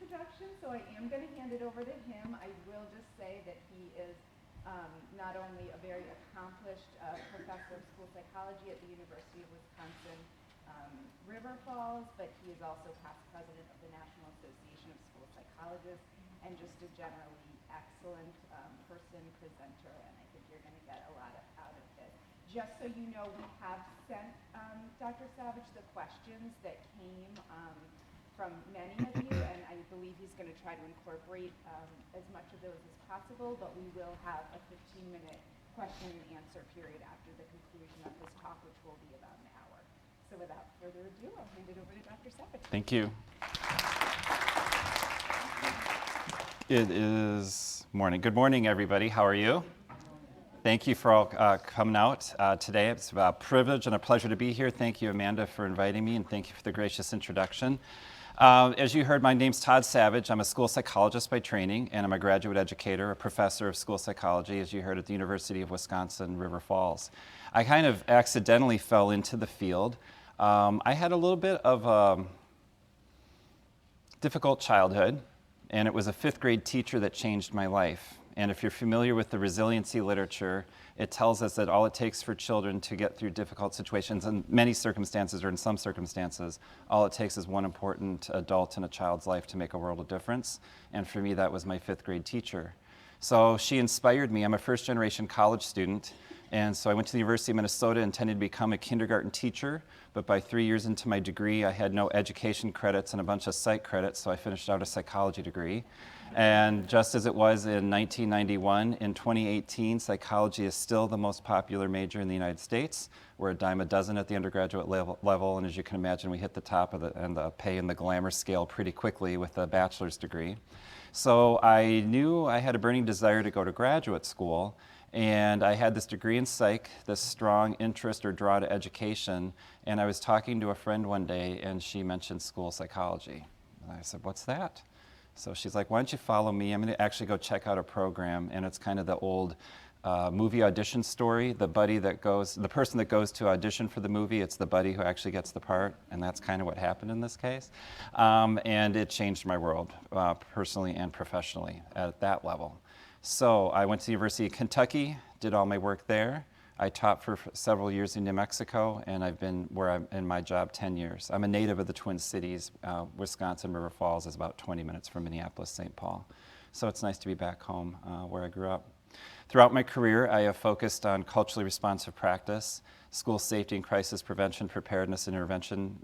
introduction, so I am going to hand it over to him. I will just say that he is not only a very accomplished professor of school psychology at the University of Wisconsin River Falls, but he is also past president of the National Association of School Psychologists and just a generally excellent person, presenter, and I think you're going to get a lot out of this. Just so you know, we have sent Dr. Savage the questions that came from many of you, and I believe he's going to try to incorporate as much of those as possible, but we will have a 15-minute question and answer period after the conclusion of his talk, which will be about an hour. So without further ado, I'll hand it over to Dr. Savage. Thank you. It is morning. Good morning, everybody. How are you? Thank you for all coming out today. It's a privilege and a pleasure to be here. Thank you, Amanda, for inviting me, and thank you for the gracious introduction. As you heard, my name's Todd Savage. I'm a school psychologist by training, and I'm a graduate educator, a professor of school psychology, as you heard, at the University of Wisconsin River Falls. I kind of accidentally fell into the field. I had a little bit of a difficult childhood, and it was a fifth grade teacher that changed my life. And if you're familiar with the resiliency literature, it tells us that all it takes for children to get through difficult situations, in many circumstances or in some circumstances, all it takes is one important adult in a child's life to make a world of difference. And for me, that was my fifth grade teacher. So she inspired me. I'm a first generation college student. And so I went to the University of Minnesota, intending to become a kindergarten teacher. But by 3 years into my degree, I had no education credits and a bunch of psych credits, so I finished out a psychology degree. And just as it was in 1991, in 2018, psychology is still the most popular major in the United States. We're a dime a dozen at the undergraduate level, and as you can imagine, we hit the top of the pay and the glamour scale pretty quickly with a bachelor's degree. So I knew I had a burning desire to go to graduate school, and I had this degree in psych, this strong interest or draw to education, and I was talking to a friend one day, and she mentioned school psychology. And I said, "What's that?" So she's like, "Why don't you follow me? I'm going to actually go check out a program," and it's kind of the old movie audition story. The person that goes to audition for the movie, it's the buddy who actually gets the part, and that's kind of what happened in this case. And it changed my world, personally and professionally, at that level. So I went to the University of Kentucky, did all my work there. I taught for several years in New Mexico, and I've been where I'm in my job 10 years. I'm a native of the Twin Cities. Wisconsin River Falls is about 20 minutes from Minneapolis, St. Paul. So it's nice to be back home where I grew up. Throughout my career, I have focused on culturally responsive practice, school safety and crisis prevention, preparedness and intervention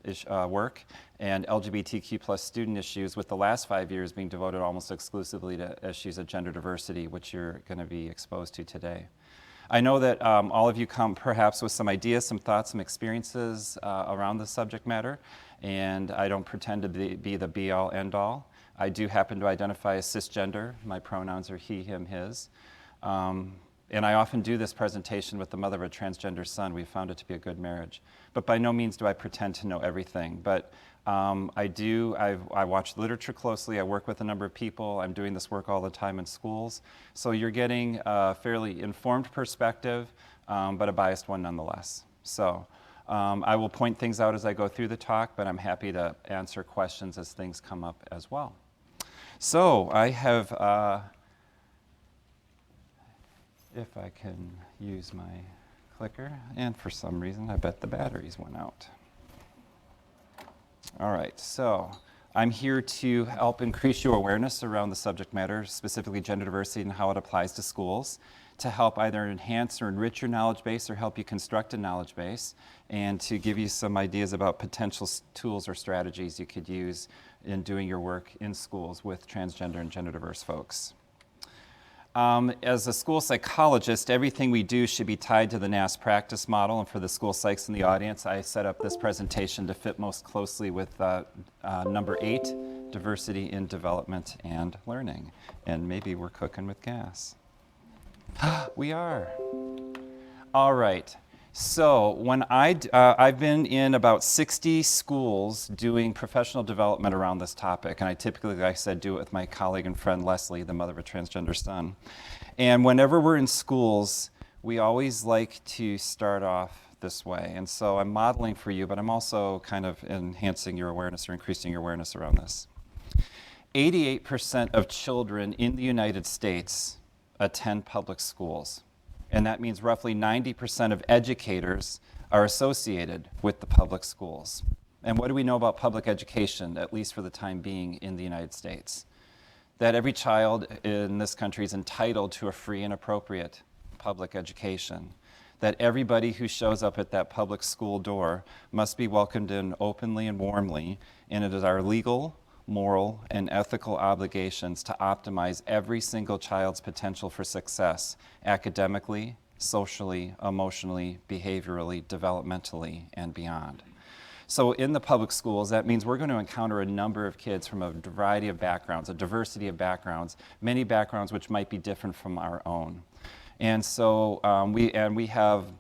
work, and LGBTQ+ student issues, with the last 5 years being devoted almost exclusively to issues of gender diversity, which you're going to be exposed to today. I know that all of you come perhaps with some ideas, some thoughts, some experiences around the subject matter, and I don't pretend to be the be-all, end-all. I do happen to identify as cisgender. My pronouns are he, him, his. And I often do this presentation with the mother of a transgender son. We found it to be a good marriage. But by no means do I pretend to know everything. But I watch literature closely. I work with a number of people. I'm doing this work all the time in schools. So you're getting a fairly informed perspective, but a biased one nonetheless. So I will point things out as I go through the talk, but I'm happy to answer questions as things come up as well. So I have, if I can use my clicker, and for some reason I bet the batteries went out. All right, so I'm here to help increase your awareness around the subject matter, specifically gender diversity and how it applies to schools, to help either enhance or enrich your knowledge base or help you construct a knowledge base, and to give you some ideas about potential tools or strategies you could use in doing your work in schools with transgender and gender diverse folks. As a school psychologist, everything we do should be tied to the NAS practice model, and for the school psychs in the audience, I set up this presentation to fit most closely with number 8, diversity in development and learning. And maybe we're cooking with gas. We are. All right. So when I've been in about 60 schools doing professional development around this topic, and I typically, like I said, do it with my colleague and friend Leslie, the mother of a transgender son. And whenever we're in schools, we always like to start off this way. And so I'm modeling for you, but I'm also kind of enhancing your awareness or increasing your awareness around this. 88% of children in the United States attend public schools. And that means roughly 90% of educators are associated with the public schools. And what do we know about public education, at least for the time being, in the United States? That every child in this country is entitled to a free and appropriate public education. That everybody who shows up at that public school door must be welcomed in openly and warmly, and it is our legal, moral, and ethical obligations to optimize every single child's potential for success academically, socially, emotionally, behaviorally, developmentally, and beyond. So in the public schools, that means we're going to encounter a number of kids from a variety of backgrounds, a diversity of backgrounds, many backgrounds which might be different from our own. And so we have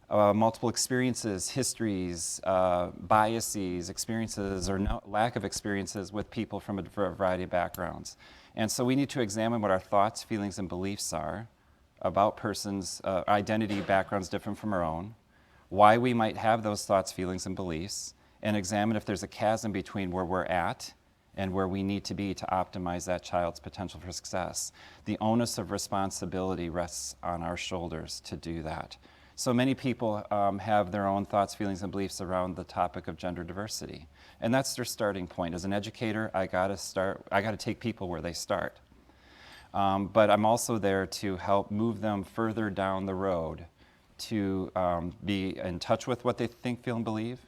multiple experiences, histories, biases, experiences, or lack of experiences with people from a variety of backgrounds. And so we need to examine what our thoughts, feelings, and beliefs are about persons' identity backgrounds different from our own, why we might have those thoughts, feelings, and beliefs, and examine if there's a chasm between where we're at and where we need to be to optimize that child's potential for success. The onus of responsibility rests on our shoulders to do that. So many people have their own thoughts, feelings, and beliefs around the topic of gender diversity. And that's their starting point. As an educator, I gotta take people where they start. But I'm also there to help move them further down the road to be in touch with what they think, feel, and believe,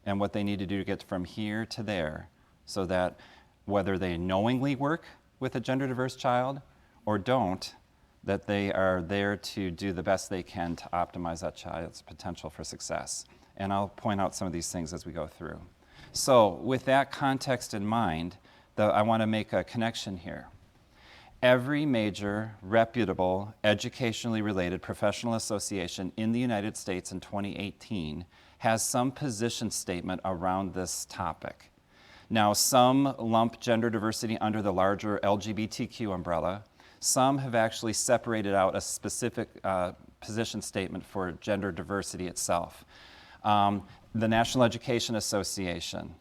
and what they need to do to get from here to there, so that whether they knowingly work with a gender diverse child or don't, that they are there to do the best they can to optimize that child's potential for success. And I'll point out some of these things as we go through. So with that context in mind, I want to make a connection here. Every major, reputable, educationally related professional association in the United States in 2018 has some position statement around this topic. Now, some lump gender diversity under the larger LGBTQ umbrella. Some have actually separated out a specific position statement for gender diversity itself. The National Education Association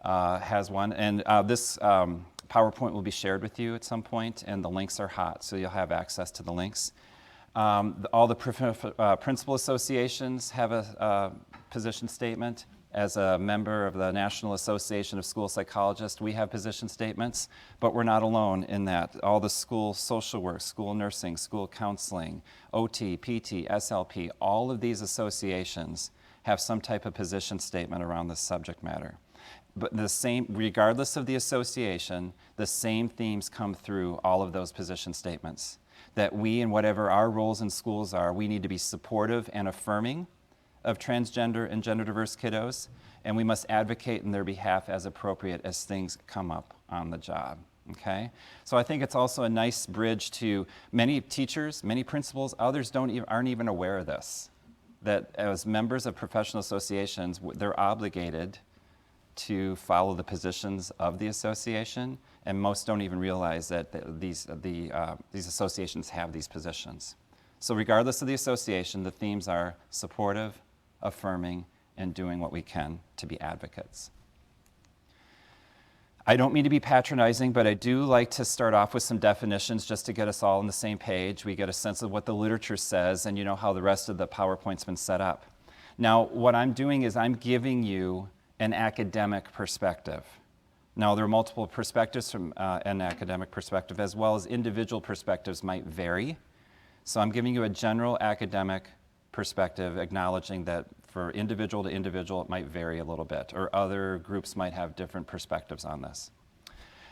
has one, and this PowerPoint will be shared with you at some point, and the links are hot, so you'll have access to the links. All the principal associations have a position statement. As a member of the National Association of School Psychologists, we have position statements, but we're not alone in that. All the school social work, school nursing, school counseling, OT, PT, SLP, all of these associations have some type of position statement around this subject matter. But the same, regardless of the association, the same themes come through all of those position statements. That we, in whatever our roles in schools are, we need to be supportive and affirming of transgender and gender diverse kiddos, and we must advocate in their behalf as appropriate as things come up on the job, okay? So I think it's also a nice bridge to many teachers, many principals, others aren't even aware of this, that as members of professional associations, they're obligated to follow the positions of the association, and most don't even realize that these associations have these positions. So regardless of the association, the themes are supportive, affirming, and doing what we can to be advocates. I don't mean to be patronizing, but I do like to start off with some definitions just to get us all on the same page. We get a sense of what the literature says, and you know how the rest of the PowerPoint's been set up. Now, what I'm doing is I'm giving you an academic perspective. Now, there are multiple perspectives from an academic perspective, as well as individual perspectives might vary. So I'm giving you a general academic perspective, acknowledging that for individual to individual, it might vary a little bit, or other groups might have different perspectives on this.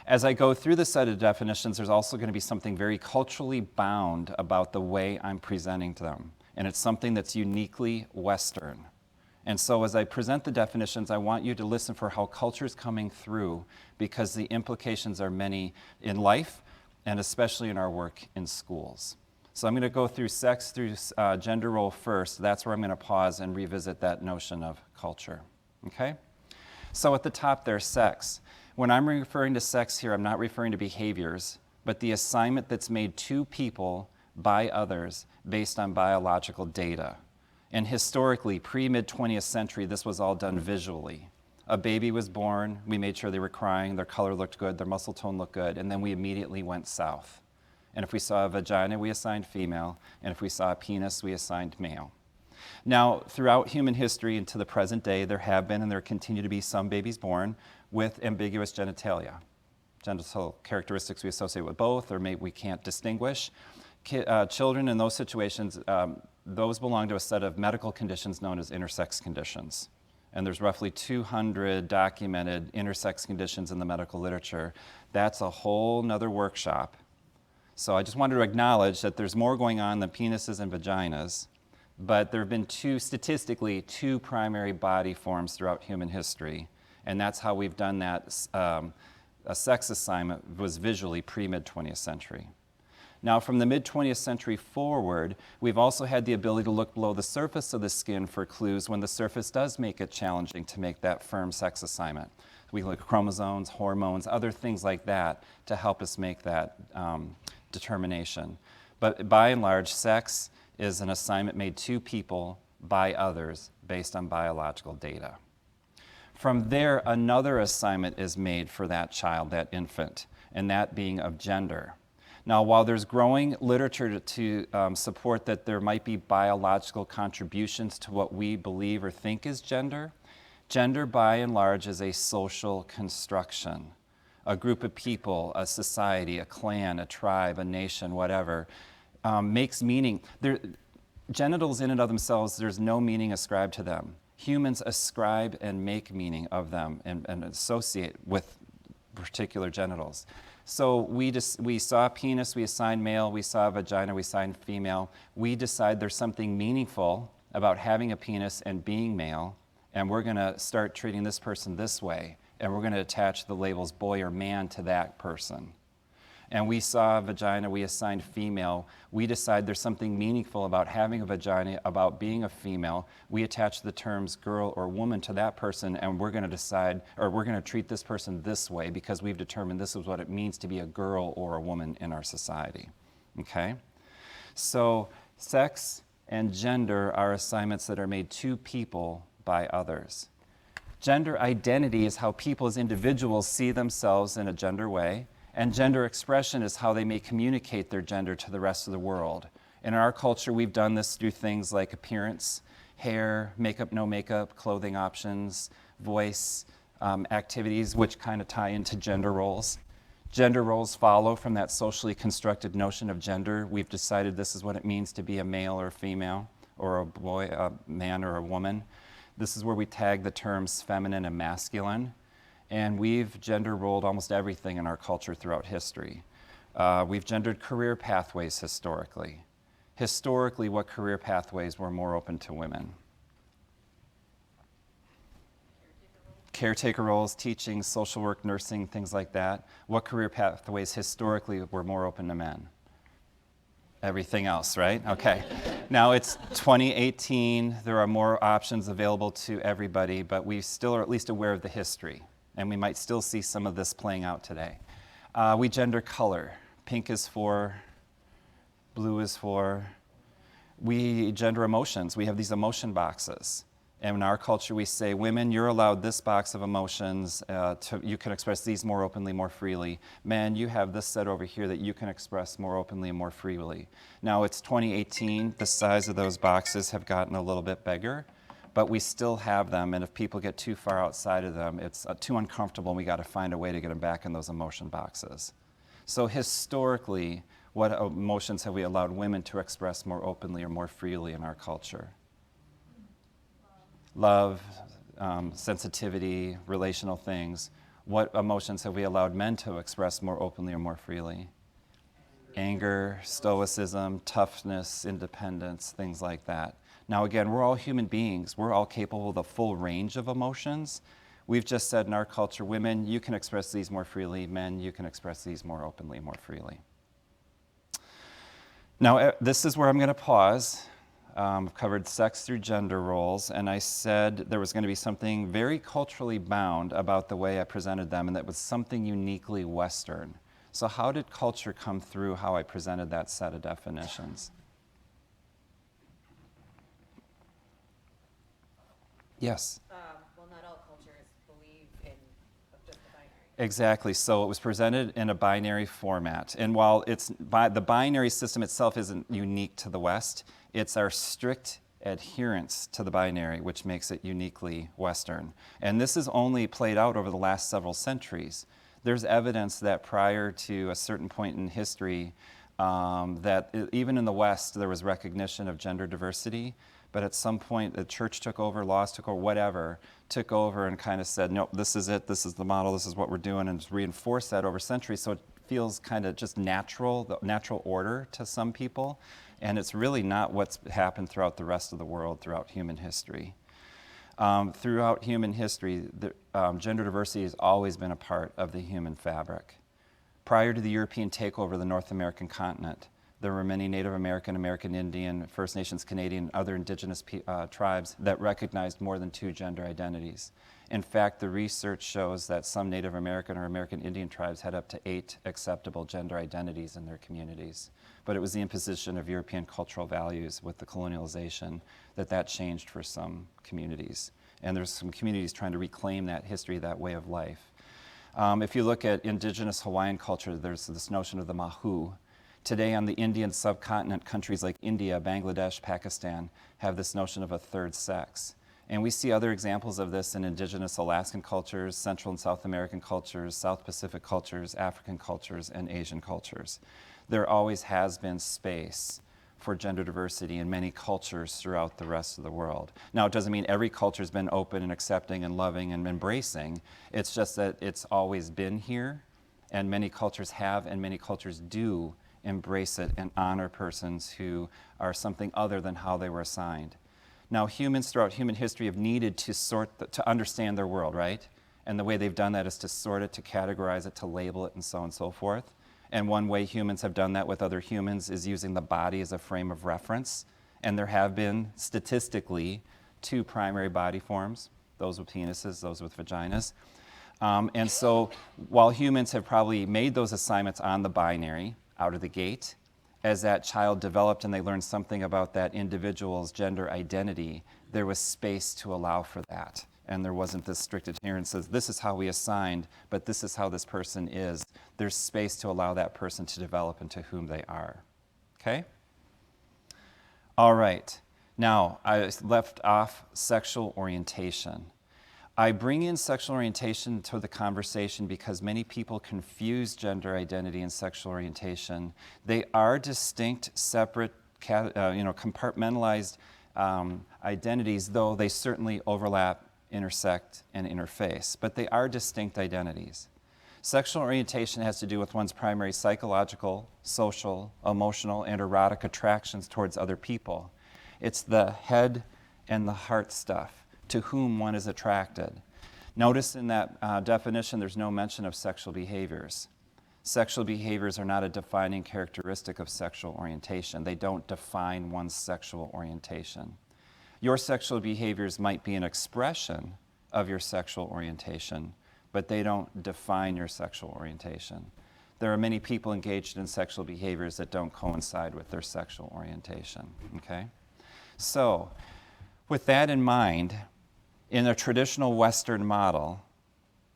As I go through the set of definitions, there's also going to be something very culturally bound about the way I'm presenting them, and it's something that's uniquely Western. And so as I present the definitions, I want you to listen for how culture is coming through, because the implications are many in life, and especially in our work in schools. So I'm going to go through sex through gender role first. That's where I'm going to pause and revisit that notion of culture. Okay? So at the top there's sex. When I'm referring to sex here, I'm not referring to behaviors, but the assignment that's made to people by others based on biological data. And historically, pre-mid-20th century, this was all done visually. A baby was born, we made sure they were crying, their color looked good, their muscle tone looked good, and then we immediately went south. And if we saw a vagina, we assigned female, and if we saw a penis, we assigned male. Now, throughout human history and to the present day, there have been and there continue to be some babies born with ambiguous genitalia. Genital characteristics we associate with both, or maybe we can't distinguish. Children in those situations, those belong to a set of medical conditions known as intersex conditions. And there's roughly 200 documented intersex conditions in the medical literature. That's a whole nother workshop. So I just wanted to acknowledge that there's more going on than penises and vaginas, but there have been statistically two primary body forms throughout human history, and that's how we've done that. A sex assignment was visually pre-mid-20th century. Now, from the mid-20th century forward, we've also had the ability to look below the surface of the skin for clues when the surface does make it challenging to make that firm sex assignment. We look at chromosomes, hormones, other things like that to help us make that determination. But by and large, sex is an assignment made to people by others based on biological data. From there, another assignment is made for that child, that infant, and that being of gender. Now, while there's growing literature to support that there might be biological contributions to what we believe or think is gender, gender by and large is a social construction. A group of people, a society, a clan, a tribe, a nation, whatever, makes meaning. Genitals in and of themselves, there's no meaning ascribed to them. Humans ascribe and make meaning of them and associate with particular genitals. So we saw a penis, we assigned male, we saw a vagina, we assigned female. We decide there's something meaningful about having a penis and being male, and we're going to start treating this person this way, and we're going to attach the labels boy or man to that person. And we saw a vagina, we assigned female. We decide there's something meaningful about having a vagina, about being a female. We attach the terms girl or woman to that person, and we're going to decide, or we're going to treat this person this way because we've determined this is what it means to be a girl or a woman in our society. Okay? So sex and gender are assignments that are made to people by others. Gender identity is how people as individuals see themselves in a gender way. And gender expression is how they may communicate their gender to the rest of the world. In our culture, we've done this through things like appearance, hair, makeup, no makeup, clothing options, voice, activities, which kind of tie into gender roles. Gender roles follow from that socially constructed notion of gender. We've decided this is what it means to be a male or a female, or a boy, a man or a woman. This is where we tag the terms feminine and masculine. And we've gender rolled almost everything in our culture throughout history. We've gendered career pathways historically. Historically, what career pathways were more open to women? Caretaker roles, teaching, social work, nursing, things like that. What career pathways historically were more open to men? Everything else, right? Okay. Now it's 2018. There are more options available to everybody, but we still are at least aware of the history. And we might still see some of this playing out today. We gender color. Pink is for, blue is for. We gender emotions. We have these emotion boxes. And in our culture, we say, women, you're allowed this box of emotions. You can express these more openly, more freely. Men, you have this set over here that you can express more openly and more freely. Now, it's 2018. The size of those boxes have gotten a little bit bigger. But we still have them, and if people get too far outside of them, it's too uncomfortable, and we got to find a way to get them back in those emotion boxes. So historically, what emotions have we allowed women to express more openly or more freely in our culture? Love, sensitivity, relational things. What emotions have we allowed men to express more openly or more freely? Anger, stoicism, toughness, independence, things like that. Now again, we're all human beings. We're all capable of the full range of emotions. We've just said in our culture, women, you can express these more freely. Men, you can express these more openly, more freely. Now, this is where I'm going to pause. I've covered sex through gender roles, and I said there was going to be something very culturally bound about the way I presented them, and that was something uniquely Western. So how did culture come through how I presented that set of definitions? Yes? Well, not all cultures believe Exactly. So it was presented in a binary format. And while the binary system itself isn't unique to the West, it's our strict adherence to the binary which makes it uniquely Western. And this is only played out over the last several centuries. There's evidence that prior to a certain point in history, even in the West, there was recognition of gender diversity. But at some point, the church took over, laws took over, whatever, took over and kind of said, nope, this is it, this is the model, this is what we're doing, and just reinforced that over centuries. So it feels kind of just natural, the natural order to some people. And it's really not what's happened throughout the rest of the world, throughout human history. Throughout human history, gender diversity has always been a part of the human fabric. Prior to the European takeover of the North American continent, there were many Native American, American Indian, First Nations, Canadian, and other indigenous tribes that recognized more than two gender identities. In fact, the research shows that some Native American or American Indian tribes had up to 8 acceptable gender identities in their communities. But it was the imposition of European cultural values with the colonialization that changed for some communities. And there's some communities trying to reclaim that history, that way of life. If you look at indigenous Hawaiian culture, there's this notion of the mahu. Today on the Indian subcontinent, countries like India, Bangladesh, Pakistan have this notion of a third sex. And we see other examples of this in indigenous Alaskan cultures, Central and South American cultures, South Pacific cultures, African cultures, and Asian cultures. There always has been space for gender diversity in many cultures throughout the rest of the world. Now, it doesn't mean every culture has been open and accepting and loving and embracing. It's just that it's always been here, and many cultures have and many cultures do embrace it and honor persons who are something other than how they were assigned. Now, humans throughout human history have needed to understand their world, right? And the way they've done that is to sort it, to categorize it, to label it, and so on and so forth. And one way humans have done that with other humans is using the body as a frame of reference. And there have been, statistically, 2 primary body forms, those with penises, those with vaginas. And so while humans have probably made those assignments on the binary, out of the gate, as that child developed and they learned something about that individual's gender identity, there was space to allow for that. And there wasn't this strict adherence as this is how we assigned, but this is how this person is. There's space to allow that person to develop into whom they are. Okay? All right. Now, I left off sexual orientation. I bring in sexual orientation to the conversation because many people confuse gender identity and sexual orientation. They are distinct, separate, compartmentalized identities, though they certainly overlap, intersect, and interface. But they are distinct identities. Sexual orientation has to do with one's primary psychological, social, emotional, and erotic attractions towards other people. It's the head and the heart stuff. To whom one is attracted. Notice in that definition there's no mention of sexual behaviors. Sexual behaviors are not a defining characteristic of sexual orientation. They don't define one's sexual orientation. Your sexual behaviors might be an expression of your sexual orientation, but they don't define your sexual orientation. There are many people engaged in sexual behaviors that don't coincide with their sexual orientation, okay? So, with that in mind, in a traditional Western model,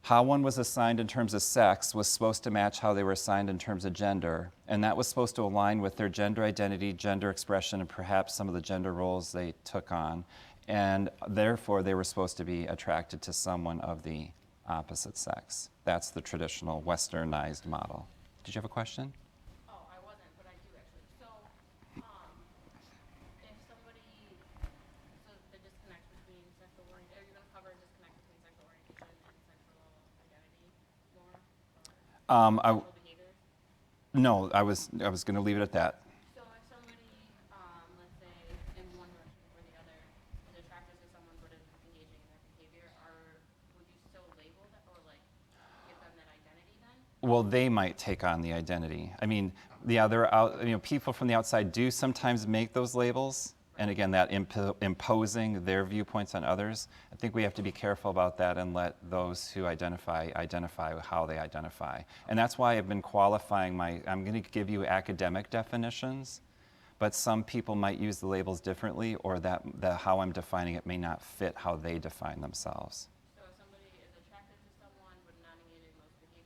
how one was assigned in terms of sex was supposed to match how they were assigned in terms of gender, and that was supposed to align with their gender identity, gender expression, and perhaps some of the gender roles they took on, and therefore they were supposed to be attracted to someone of the opposite sex. That's the traditional Westernized model. Did you have a question? No, I was going to leave it at that. So if somebody, let's say, in one direction or the other, is attracted to someone but is engaging in their behavior, would you still label that or give them that identity then? Well, they might take on the identity. I mean, people from the outside do sometimes make those labels, and again, that imposing their viewpoints on others. I think we have to be careful about that and let those who identify how they identify. And that's why I've been qualifying I'm going to give you academic definitions, but some people might use the labels differently, or how I'm defining it may not fit how they define themselves. So if somebody is attracted to someone but not engaging in those behaviors,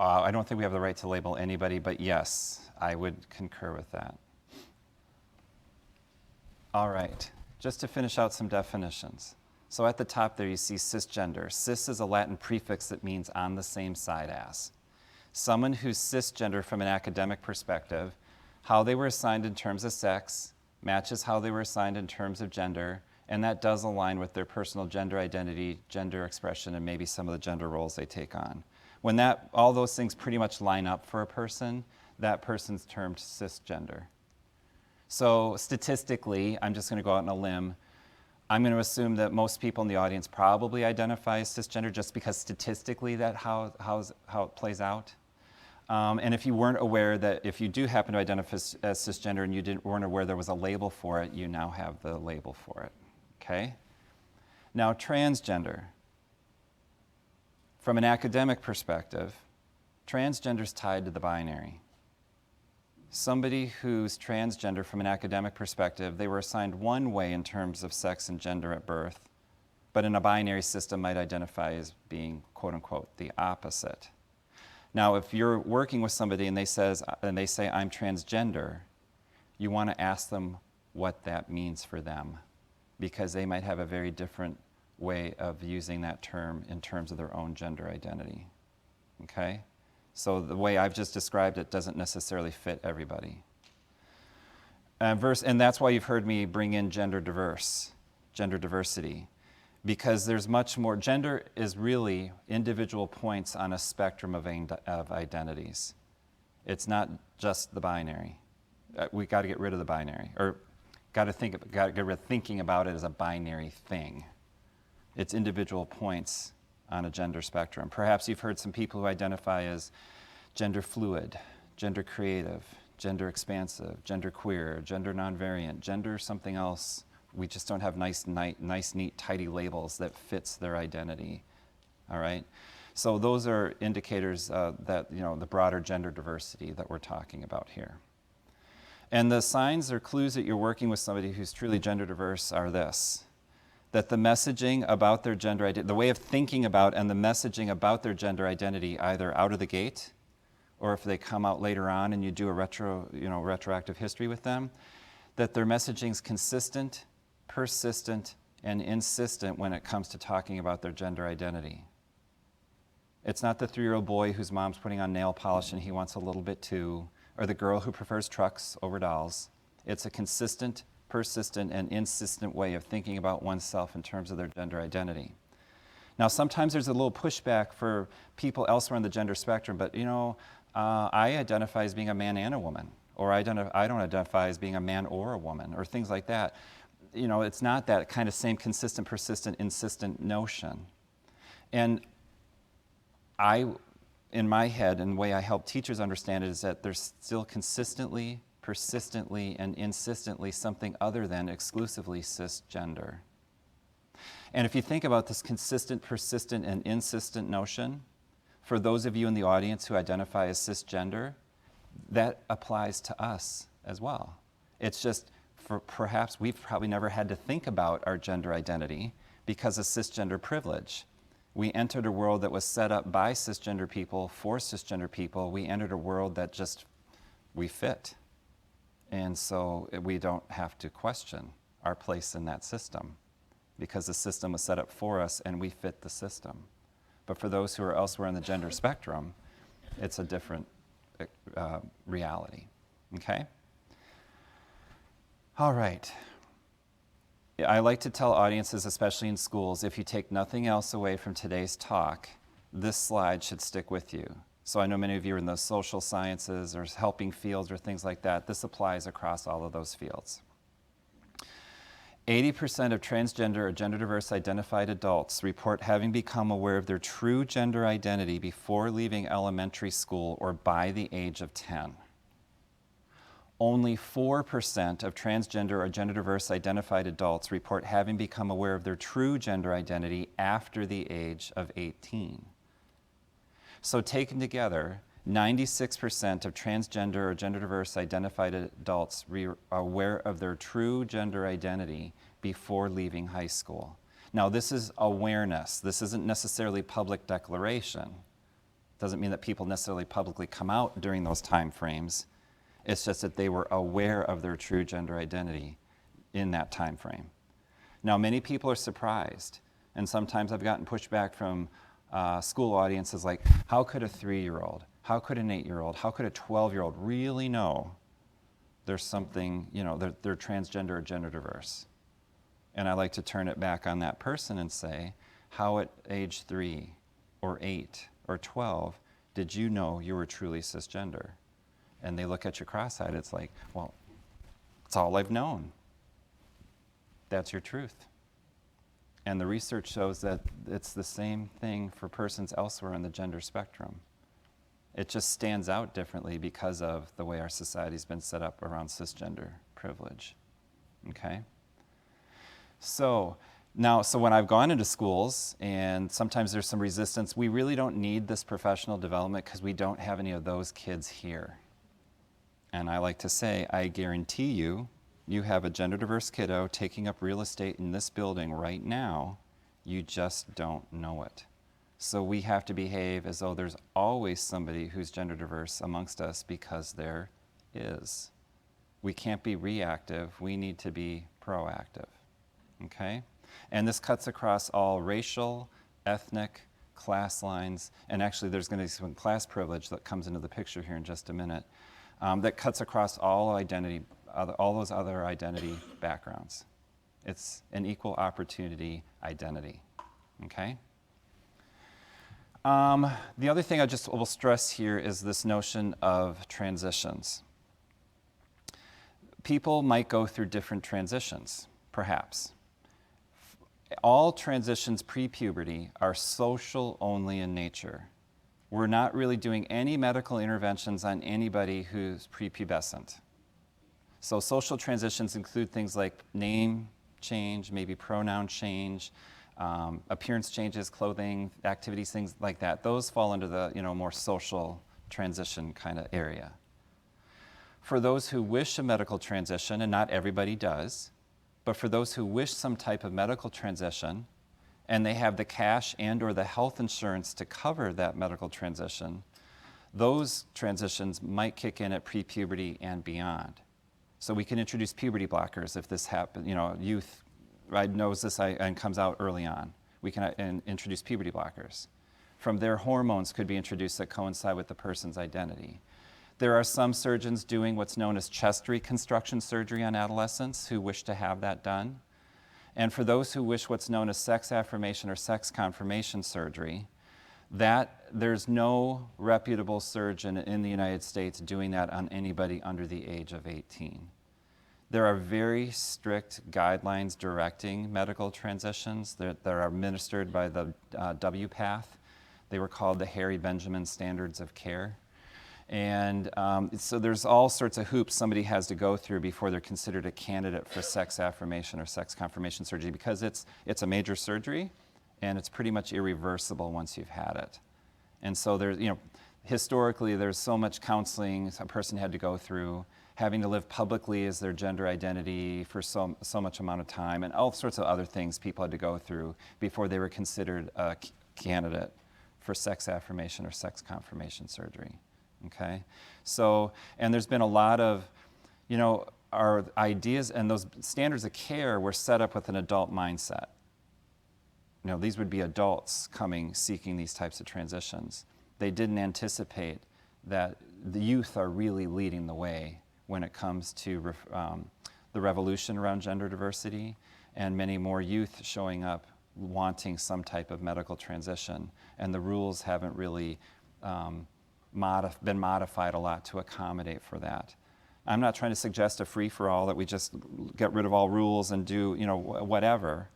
I don't think we have the right to label anybody, but yes, I would concur with that. All right, just to finish out some definitions. So at the top there you see cisgender. Cis is a Latin prefix that means on the same side as. Someone who's cisgender from an academic perspective, how they were assigned in terms of sex matches how they were assigned in terms of gender, and that does align with their personal gender identity, gender expression, and maybe some of the gender roles they take on. When all those things pretty much line up for a person, that person's termed cisgender. So statistically, I'm just going to go out on a limb. I'm going to assume that most people in the audience probably identify as cisgender just because statistically that's how it plays out. And if you weren't aware that if you do happen to identify as cisgender and you weren't aware there was a label for it, you now have the label for it, okay? Now, transgender. From an academic perspective, transgender is tied to the binary. Somebody who's transgender from an academic perspective, they were assigned one way in terms of sex and gender at birth, but in a binary system might identify as being, quote unquote, the opposite. Now, if you're working with somebody and they say, I'm transgender, you want to ask them what that means for them, because they might have a very different way of using that term in terms of their own gender identity, okay? So the way I've just described it doesn't necessarily fit everybody. And that's why you've heard me bring in gender diversity, because there's much more. Gender is really individual points on a spectrum of identities. It's not just the binary. We got to get rid of the binary, or got to get rid of thinking about it as a binary thing. It's individual points on a gender spectrum. Perhaps you've heard some people who identify as gender fluid, gender creative, gender expansive, gender queer, gender non-variant, gender something else. We just don't have nice, neat, tidy labels that fits their identity, all right? So those are indicators that, the broader gender diversity that we're talking about here. And the signs or clues that you're working with somebody who's truly gender diverse are this: that the messaging about their gender identity, the way of thinking about and the messaging about their gender identity, either out of the gate, or if they come out later on and you do a retroactive history with them, that their messaging's consistent, persistent, and insistent when it comes to talking about their gender identity. It's not the 3-year-old boy whose mom's putting on nail polish and he wants a little bit too, or the girl who prefers trucks over dolls. It's a consistent, persistent, and insistent way of thinking about oneself in terms of their gender identity. Now, sometimes there's a little pushback for people elsewhere on the gender spectrum, but I identify as being a man and a woman, or I don't identify as being a man or a woman, or things like that. It's not that kind of same consistent, persistent, insistent notion. And in my head, and the way I help teachers understand it, is that there's still consistently, persistently, and insistently something other than exclusively cisgender. And if you think about this consistent, persistent, and insistent notion, for those of you in the audience who identify as cisgender, that applies to us as well. It's just, perhaps we've probably never had to think about our gender identity because of cisgender privilege. We entered a world that was set up by cisgender people for cisgender people. We entered a world that we fit. And so we don't have to question our place in that system because the system was set up for us and we fit the system. But for those who are elsewhere in the gender spectrum, it's a different reality, okay? All right. I like to tell audiences, especially in schools, if you take nothing else away from today's talk, this slide should stick with you. So I know many of you are in the social sciences or helping fields or things like that. This applies across all of those fields. 80% of transgender or gender diverse identified adults report having become aware of their true gender identity before leaving elementary school or by the age of 10. Only 4% of transgender or gender diverse identified adults report having become aware of their true gender identity after the age of 18. So taken together, 96% of transgender or gender diverse identified adults are aware of their true gender identity before leaving high school. Now, this is awareness. This isn't necessarily public declaration. Doesn't mean that people necessarily publicly come out during those time frames. It's just that they were aware of their true gender identity in that time frame. Now, many people are surprised, and sometimes I've gotten pushback from school audiences like, how could a 3-year-old, how could an 8-year-old, how could a 12-year-old really know there's something, they're transgender or gender diverse? And I like to turn it back on that person and say, how at age 3 or 8 or 12 did you know you were truly cisgender? And they look at you cross-eyed. It's like, well, it's all I've known. That's your truth. And the research shows that it's the same thing for persons elsewhere on the gender spectrum. It just stands out differently because of the way our society's been set up around cisgender privilege. Okay? So when I've gone into schools, and sometimes there's some resistance, we really don't need this professional development because we don't have any of those kids here. And I like to say, I guarantee you, you have a gender diverse kiddo taking up real estate in this building right now, you just don't know it. So we have to behave as though there's always somebody who's gender diverse amongst us, because there is. We can't be reactive, we need to be proactive, okay? And this cuts across all racial, ethnic, class lines, and actually there's going to be some class privilege that comes into the picture here in just a minute, that cuts across all identity, all those other identity backgrounds. It's an equal opportunity identity, okay? The other thing I just will stress here is this notion of transitions. People might go through different transitions, perhaps. All transitions pre-puberty are social only in nature. We're not really doing any medical interventions on anybody who's prepubescent. So social transitions include things like name change, maybe pronoun change, appearance changes, clothing, activities, things like that. Those fall under the more social transition kind of area. For those who wish a medical transition, and not everybody does, but for those who wish some type of medical transition, and they have the cash and or the health insurance to cover that medical transition, those transitions might kick in at pre-puberty and beyond. So we can introduce puberty blockers if this happens, youth knows this and comes out early on. We can introduce puberty blockers. From there, hormones could be introduced that coincide with the person's identity. There are some surgeons doing what's known as chest reconstruction surgery on adolescents who wish to have that done. And for those who wish what's known as sex affirmation or sex confirmation surgery, that there's no reputable surgeon in the United States doing that on anybody under the age of 18. There are very strict guidelines directing medical transitions that are administered by the WPATH. They were called the Harry Benjamin Standards of Care. And so there's all sorts of hoops somebody has to go through before they're considered a candidate for sex affirmation or sex confirmation surgery, because it's a major surgery and it's pretty much irreversible once you've had it. And so there's, historically there's so much counseling a person had to go through, having to live publicly as their gender identity for so much amount of time, and all sorts of other things people had to go through before they were considered a candidate for sex affirmation or sex confirmation surgery. Okay, so, and there's been a lot of, our ideas and those standards of care were set up with an adult mindset. These would be adults seeking these types of transitions. They didn't anticipate that the youth are really leading the way when it comes to the revolution around gender diversity, and many more youth showing up wanting some type of medical transition, and the rules haven't really been modified a lot to accommodate for that. I'm not trying to suggest a free-for-all that we just get rid of all rules and do, whatever,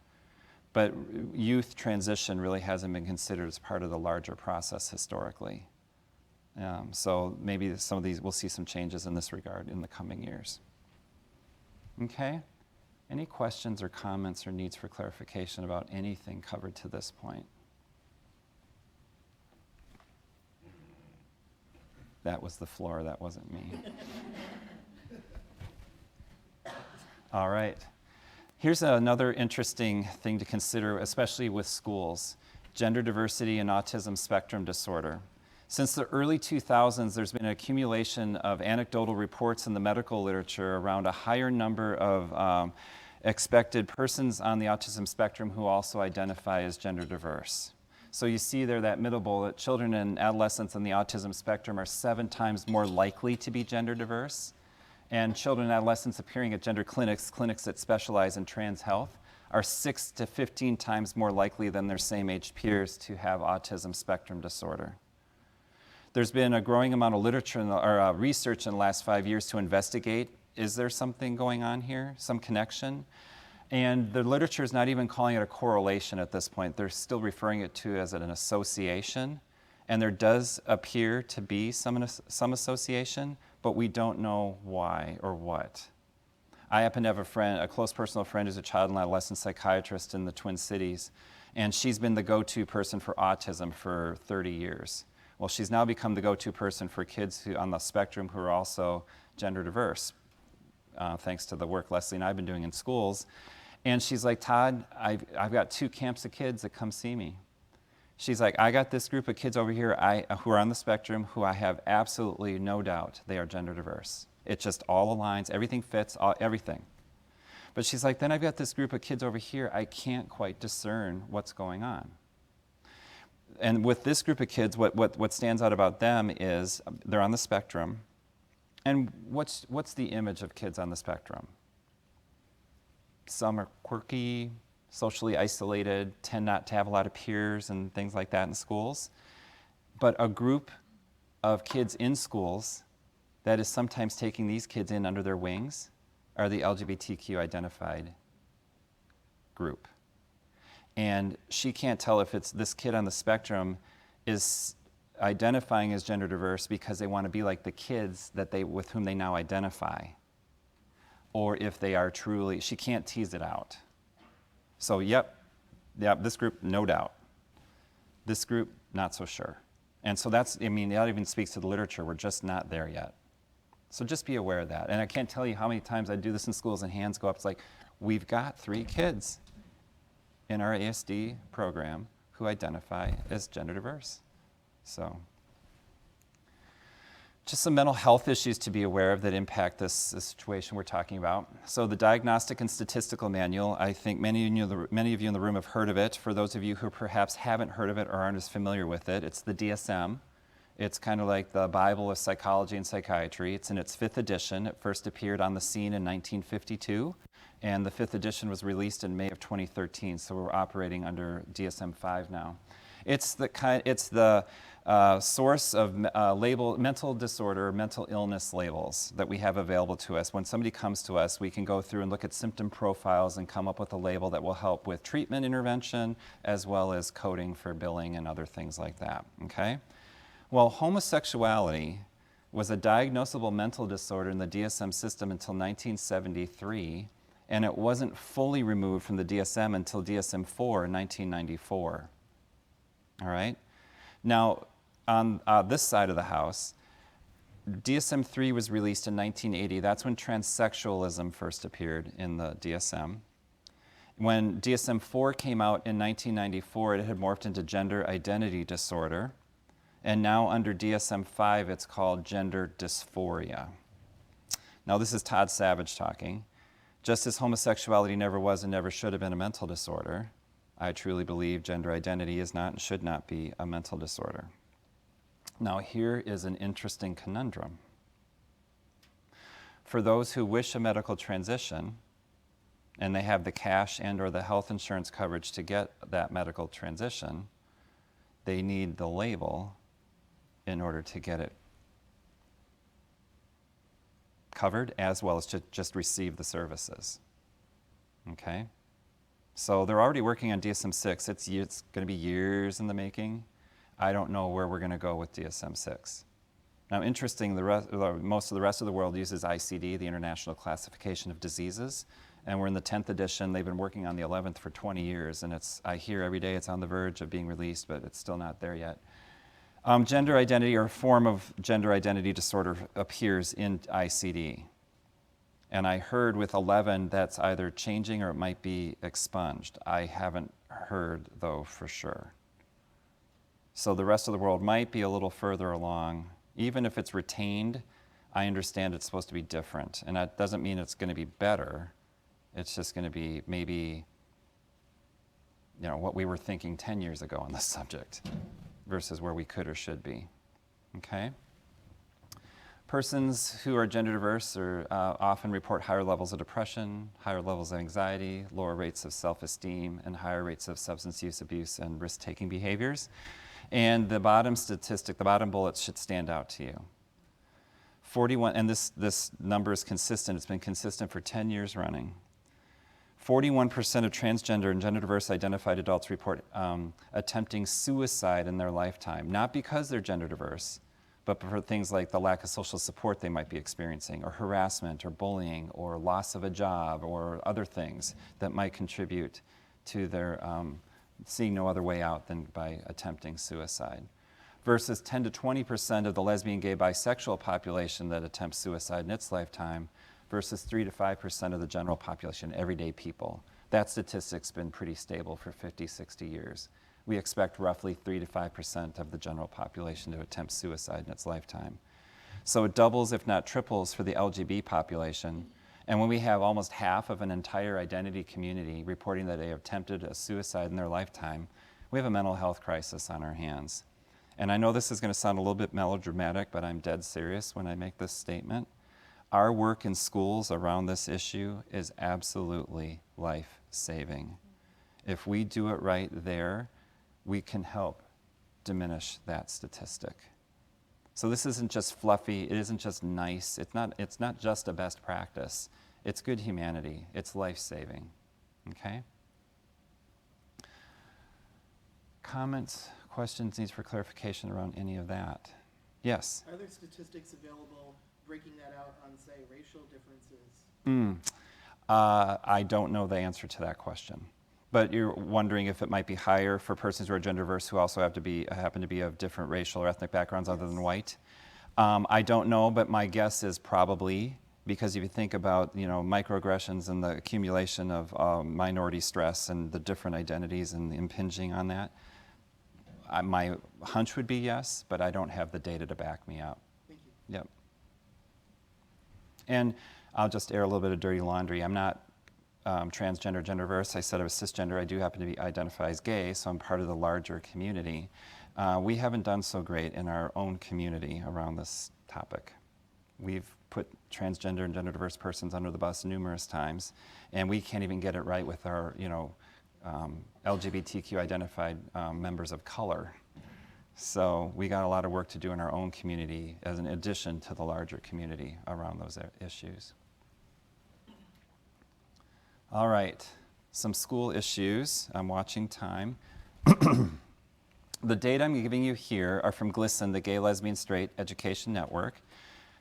but youth transition really hasn't been considered as part of the larger process historically. So maybe some of these, we'll see some changes in this regard in the coming years. Okay? Any questions or comments or needs for clarification about anything covered to this point? That was the floor, that wasn't me. All right. Here's another interesting thing to consider, especially with schools: gender diversity and autism spectrum disorder. Since the early 2000s, there's been an accumulation of anecdotal reports in the medical literature around a higher number of expected persons on the autism spectrum who also identify as gender diverse. So you see there that middle bullet, children and adolescents on the autism spectrum are 7 times more likely to be gender diverse. And children and adolescents appearing at gender clinics, clinics that specialize in trans health, are 6 to 15 times more likely than their same age peers to have autism spectrum disorder. There's been a growing amount of literature or research in the last 5 years to investigate, is there something going on here, some connection? And the literature is not even calling it a correlation at this point. They're still referring it to as an association. And there does appear to be some association, but we don't know why or what. I happen to have a friend, a close personal friend who's a child and adolescent psychiatrist in the Twin Cities, and she's been the go-to person for autism for 30 years. Well, she's now become the go-to person for kids who, on the spectrum who are also gender diverse, thanks to the work Leslie and I have been doing in schools. And she's like, Todd, I've got 2 camps of kids that come see me. She's like, I got this group of kids over here who are on the spectrum who I have absolutely no doubt they are gender diverse. It just all aligns, everything fits, everything. But she's like, then I've got this group of kids over here, I can't quite discern what's going on. And with this group of kids, what stands out about them is they're on the spectrum. And what's the image of kids on the spectrum? Some are quirky, socially isolated, tend not to have a lot of peers and things like that in schools. But a group of kids in schools that is sometimes taking these kids in under their wings are the LGBTQ identified group. And she can't tell if it's this kid on the spectrum is identifying as gender diverse because they want to be like the kids with whom they now identify, or if they are truly, she can't tease it out. So yep, this group, no doubt. This group, not so sure. And so that even speaks to the literature. We're just not there yet. So just be aware of that. And I can't tell you how many times I do this in schools and hands go up. It's like, we've got 3 kids in our ASD program who identify as gender diverse. So just some mental health issues to be aware of that impact this situation we're talking about. So the Diagnostic and Statistical Manual, I think many of you in the room have heard of it. For those of you who perhaps haven't heard of it or aren't as familiar with it, it's the DSM. It's kind of like the Bible of psychology and psychiatry. It's in its 5th edition. It first appeared on the scene in 1952, and the 5th edition was released in May of 2013, so we're operating under DSM-5 now. It's the source of mental disorder, mental illness labels that we have available to us. When somebody comes to us, we can go through and look at symptom profiles and come up with a label that will help with treatment intervention as well as coding for billing and other things like that, okay? Well, homosexuality was a diagnosable mental disorder in the DSM system until 1973, and it wasn't fully removed from the DSM until DSM-4 in 1994. All right? Now, on this side of the house, DSM-3 was released in 1980. That's when transsexualism first appeared in the DSM. When DSM-4 came out in 1994, it had morphed into gender identity disorder. And now under DSM-5, it's called gender dysphoria. Now, this is Todd Savage talking. Just as homosexuality never was and never should have been a mental disorder, I truly believe gender identity is not and should not be a mental disorder. Now, here is an interesting conundrum. For those who wish a medical transition, and they have the cash and or the health insurance coverage to get that medical transition, they need the label in order to get it covered as well as to just receive the services. Okay? So they're already working on DSM-6. It's going to be years in the making. I don't know where we're going to go with DSM-6. Now, interesting, most of the rest of the world uses ICD, the International Classification of Diseases, and we're in the 10th edition. They've been working on the 11th for 20 years, and I hear every day it's on the verge of being released, but it's still not there yet. Gender identity or a form of gender identity disorder appears in ICD. And I heard with 11 that's either changing or it might be expunged. I haven't heard, though, for sure. So the rest of the world might be a little further along. Even if it's retained, I understand it's supposed to be different. And that doesn't mean it's going to be better. It's just going to be maybe, what we were thinking 10 years ago on this subject versus where we could or should be. Okay? Persons who are gender diverse often report higher levels of depression, higher levels of anxiety, lower rates of self-esteem, and higher rates of substance use abuse and risk-taking behaviors. And the bottom statistic, the bottom bullet should stand out to you. 41, and this number is consistent. It's been consistent for 10 years running. 41% of transgender and gender diverse identified adults report attempting suicide in their lifetime, not because they're gender diverse, but for things like the lack of social support they might be experiencing, or harassment, or bullying, or loss of a job, or other things that might contribute to their seeing no other way out than by attempting suicide. Versus 10 to 20% of the lesbian, gay, bisexual population that attempts suicide in its lifetime, versus 3 to 5% of the general population, everyday people. That statistic's been pretty stable for 50, 60 years. We expect roughly 3 to 5% of the general population to attempt suicide in its lifetime. So it doubles, if not triples, for the LGBT population. And when we have almost half of an entire identity community reporting that they have attempted a suicide in their lifetime, we have a mental health crisis on our hands. And I know this is going to sound a little bit melodramatic, but I'm dead serious when I make this statement. Our work in schools around this issue is absolutely life-saving. If we do it right there, we can help diminish that statistic. So this isn't just fluffy, it isn't just nice, it's not just a best practice. It's good humanity, it's life-saving, okay? Comments, questions, needs for clarification around any of that? Yes? Are there statistics available breaking that out on, say, racial differences? I don't know the answer to that question. But you're wondering if it might be higher for persons who are gender diverse who also happen to be of different racial or ethnic backgrounds other than white. I don't know, but my guess is probably, because if you think about microaggressions and the accumulation of minority stress and the different identities and the impinging on that, my hunch would be yes, but I don't have the data to back me up. Thank you. Yep. And I'll just air a little bit of dirty laundry. I'm not transgender, gender diverse. I said I was cisgender. I do happen to be identify as gay, so I'm part of the larger community. We haven't done so great in our own community around this topic. We've put transgender and gender diverse persons under the bus numerous times, and we can't even get it right with our, LGBTQ identified members of color. So we got a lot of work to do in our own community as an addition to the larger community around those issues. All right, some school issues. I'm watching time. The data I'm giving you here are from GLSEN, the Gay, Lesbian, Straight Education Network.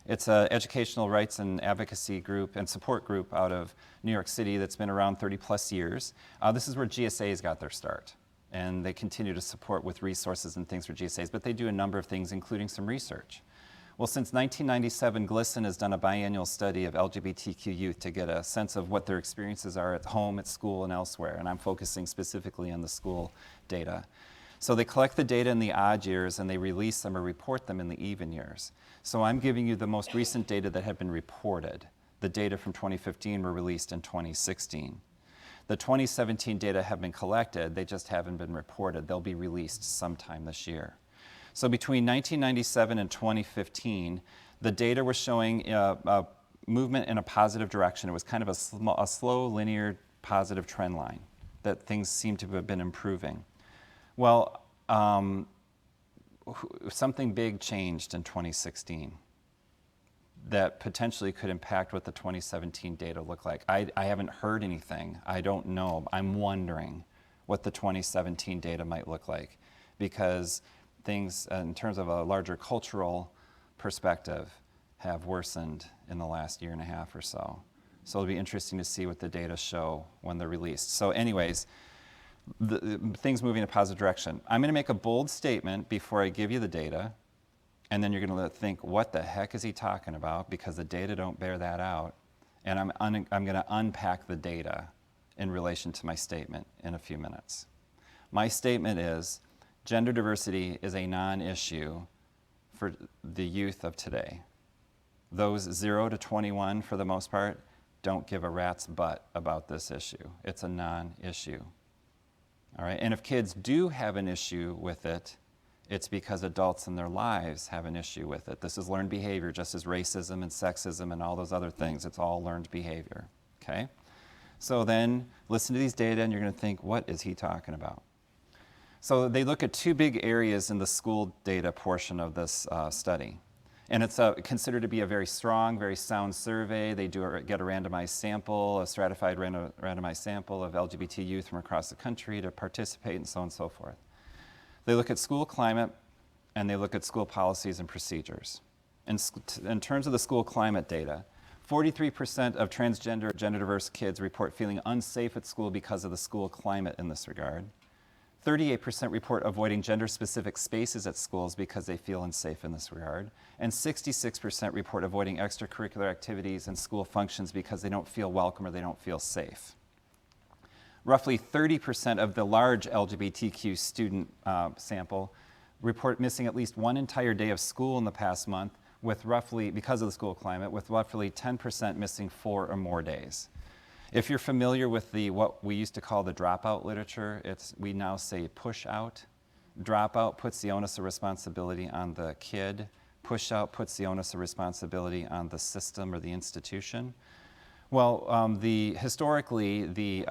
It's an educational rights and advocacy group and support group out of New York City that's been around 30 plus years. This is where GSAs got their start. And they continue to support with resources and things for GSAs, but they do a number of things, including some research. Well, since 1997, GLSEN has done a biannual study of LGBTQ youth to get a sense of what their experiences are at home, at school, and elsewhere, and I'm focusing specifically on the school data. So they collect the data in the odd years, and they release them or report them in the even years. So I'm giving you the most recent data that have been reported. The data from 2015 were released in 2016. The 2017 data have been collected, they just haven't been reported. They'll be released sometime this year. So between 1997 and 2015, the data was showing a movement in a positive direction. It was kind of a slow, linear, positive trend line, that things seem to have been improving. Well, something big changed in 2016 that potentially could impact what the 2017 data look like. I haven't heard anything. I don't know. I'm wondering what the 2017 data might look like, because things in terms of a larger cultural perspective have worsened in the last year and a half or so. So it'll be interesting to see what the data show when they're released. So anyways, things moving in a positive direction. I'm going to make a bold statement before I give you the data, and then you're going to think, what the heck is he talking about? Because the data don't bear that out. And I'm going to unpack the data in relation to my statement in a few minutes. My statement is, Gender diversity is a non-issue for the youth of today. Those 0 to 21, for the most part, don't give a rat's butt about this issue. It's a non-issue. All right, and if kids do have an issue with it, it's because adults in their lives have an issue with it. This is learned behavior, just as racism and sexism and all those other things. It's all learned behavior, okay? So then listen to these data and you're going to think, what is he talking about? So they look at two big areas in the school data portion of this study. And it's considered to be a very strong, very sound survey. They get a randomized sample, a stratified randomized sample of LGBT youth from across the country to participate and so on and so forth. They look at school climate and they look at school policies and procedures. In terms of the school climate data, 43% of transgender or gender diverse kids report feeling unsafe at school because of the school climate in this regard. 38% report avoiding gender-specific spaces at schools because they feel unsafe in this regard. And 66% report avoiding extracurricular activities and school functions because they don't feel welcome or they don't feel safe. Roughly 30% of the large LGBTQ student sample report missing at least one entire day of school in the past month, with roughly, because of the school climate, with roughly 10% missing 4 or more days. If you're familiar with what we used to call the dropout literature, we now say push out. Dropout puts the onus of responsibility on the kid. Push out puts the onus of responsibility on the system or the institution. Well, historically, the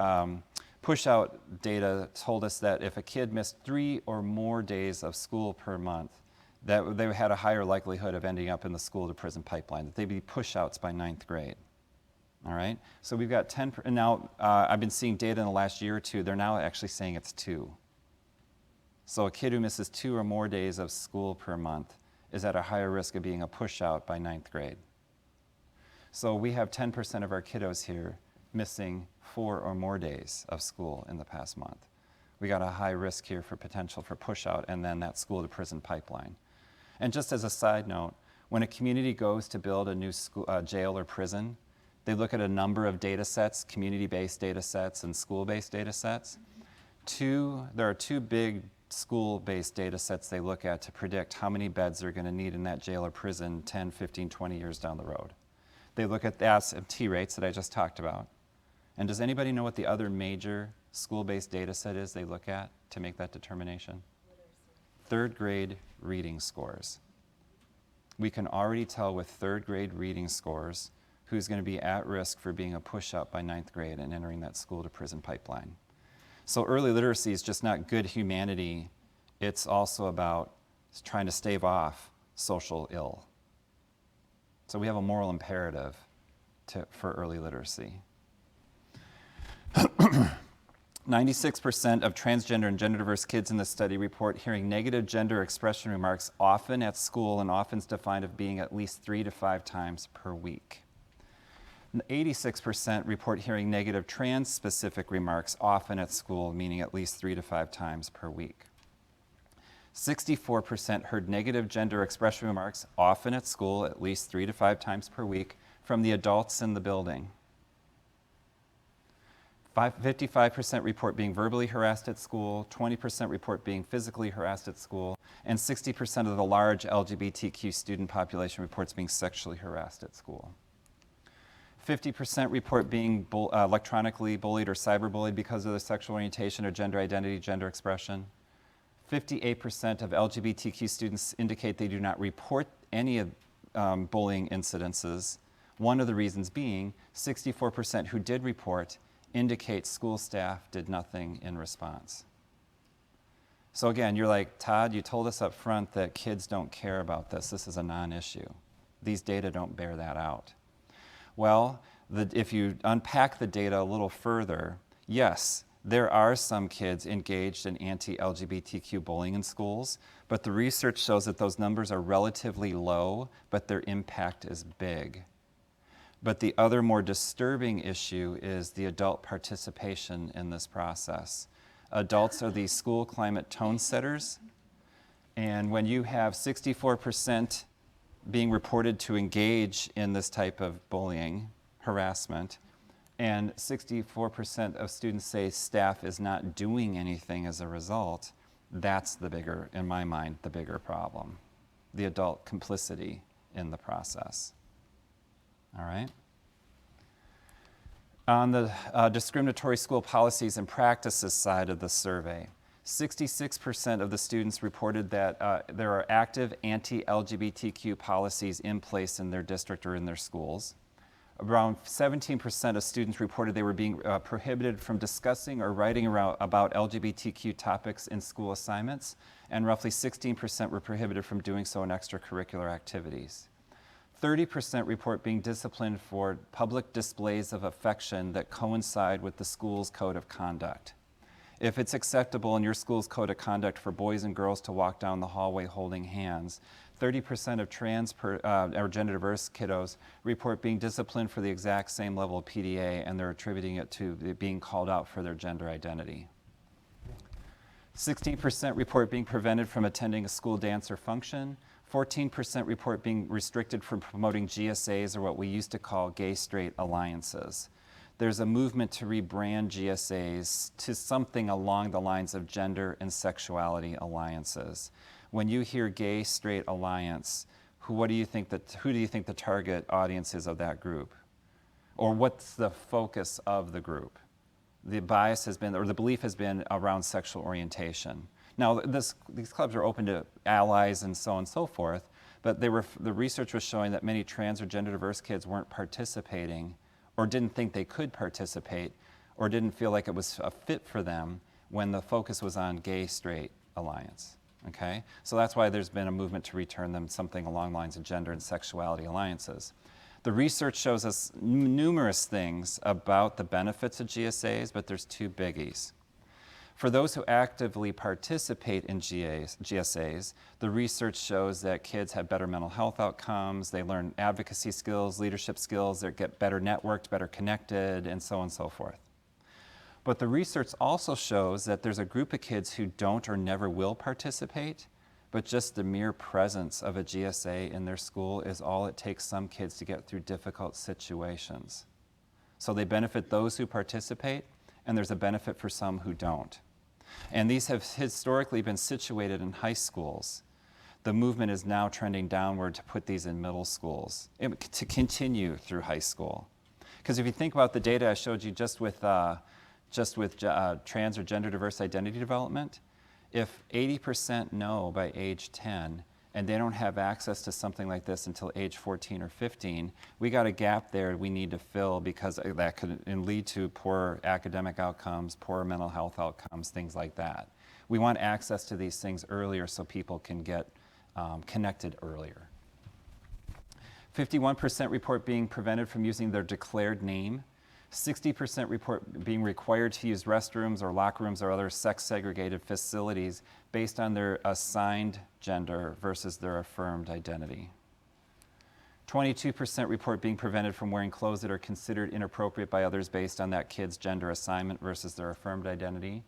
push out data told us that if a kid missed 3 or more days of school per month, that they had a higher likelihood of ending up in the school to prison pipeline, that they'd be push outs by 9th grade. All right, so we've got 10, and now I've been seeing data in the last year or two, they're now actually saying it's 2. So a kid who misses 2 or more days of school per month is at a higher risk of being a push out by 9th grade. So we have 10% of our kiddos here missing 4 or more days of school in the past month. We got a high risk here for potential for push out and then that school to prison pipeline. And just as a side note, when a community goes to build a new school, jail or prison, they look at a number of data sets, community-based data sets and school-based data sets. There are 2 big school-based data sets they look at to predict how many beds they're going to need in that jail or prison 10, 15, 20 years down the road. They look at the absentee rates that I just talked about. And does anybody know what the other major school-based data set is they look at to make that determination? Literacy. 3rd grade reading scores. We can already tell with 3rd grade reading scores who's going to be at risk for being a push-up by 9th grade and entering that school to prison pipeline. So early literacy is just not good humanity, it's also about trying to stave off social ill. So we have a moral imperative for early literacy. 96% of transgender and gender diverse kids in this study report hearing negative gender expression remarks often at school, and often is defined as being at least 3 to 5 times per week. 86% report hearing negative trans-specific remarks often at school, meaning at least 3 to 5 times per week. 64% heard negative gender expression remarks often at school, at least 3 to 5 times per week, from the adults in the building. 55% report being verbally harassed at school, 20% report being physically harassed at school, and 60% of the large LGBTQ student population reports being sexually harassed at school. 50% report being electronically bullied or cyberbullied because of their sexual orientation or gender identity, gender expression. 58% of LGBTQ students indicate they do not report any of bullying incidences. One of the reasons being 64% who did report indicate school staff did nothing in response. So again, you're like, Todd, you told us up front that kids don't care about this. This is a non-issue. These data don't bear that out. Well, if you unpack the data a little further, yes, there are some kids engaged in anti-LGBTQ bullying in schools, but the research shows that those numbers are relatively low, but their impact is big. But the other more disturbing issue is the adult participation in this process. Adults are the school climate tone setters, and when you have 64% being reported to engage in this type of bullying, harassment, and 64% of students say staff is not doing anything as a result, That's the bigger, in my mind, the bigger problem. The adult complicity in the process. All right? On the discriminatory school policies and practices side of the survey, 66% of the students reported that there are active anti-LGBTQ policies in place in their district or in their schools. Around 17% of students reported they were being prohibited from discussing or writing about LGBTQ topics in school assignments, and roughly 16% were prohibited from doing so in extracurricular activities. 30% report being disciplined for public displays of affection that coincide with the school's code of conduct. If it's acceptable in your school's code of conduct for boys and girls to walk down the hallway holding hands, 30% of trans or gender diverse kiddos report being disciplined for the exact same level of PDA, and they're attributing it to being called out for their gender identity. 16% report being prevented from attending a school dance or function. 14% report being restricted from promoting GSAs, or what we used to call gay-straight alliances. There's a movement to rebrand GSAs to something along the lines of gender and sexuality alliances. When you hear gay-straight alliance, who do you think the target audience is of that group? Or what's the focus of the group? The bias has been, or the belief has been, around sexual orientation. Now, these clubs are open to allies and so on and so forth, but the research was showing that many trans or gender diverse kids weren't participating, or didn't think they could participate, or didn't feel like it was a fit for them when the focus was on gay-straight alliance. Okay? So that's why there's been a movement to return them something along the lines of gender and sexuality alliances. The research shows us numerous things about the benefits of GSAs, but there's two biggies. For those who actively participate in GSAs, the research shows that kids have better mental health outcomes, they learn advocacy skills, leadership skills, they get better networked, better connected, and so on and so forth. But the research also shows that there's a group of kids who don't or never will participate, but just the mere presence of a GSA in their school is all it takes some kids to get through difficult situations. So they benefit those who participate, and there's a benefit for some who don't. And these have historically been situated in high schools. The movement is now trending downward to put these in middle schools, to continue through high school. Because if you think about the data I showed you just with trans or gender diverse identity development, if 80% know by age 10, and they don't have access to something like this until age 14 or 15, we got a gap there we need to fill, because that could lead to poor academic outcomes, poor mental health outcomes, things like that. We want access to these things earlier so people can get connected earlier. 51% report being prevented from using their declared name. 60% report being required to use restrooms or locker rooms or other sex-segregated facilities based on their assigned gender versus their affirmed identity. 22% report being prevented from wearing clothes that are considered inappropriate by others based on that kid's gender assignment versus their affirmed identity.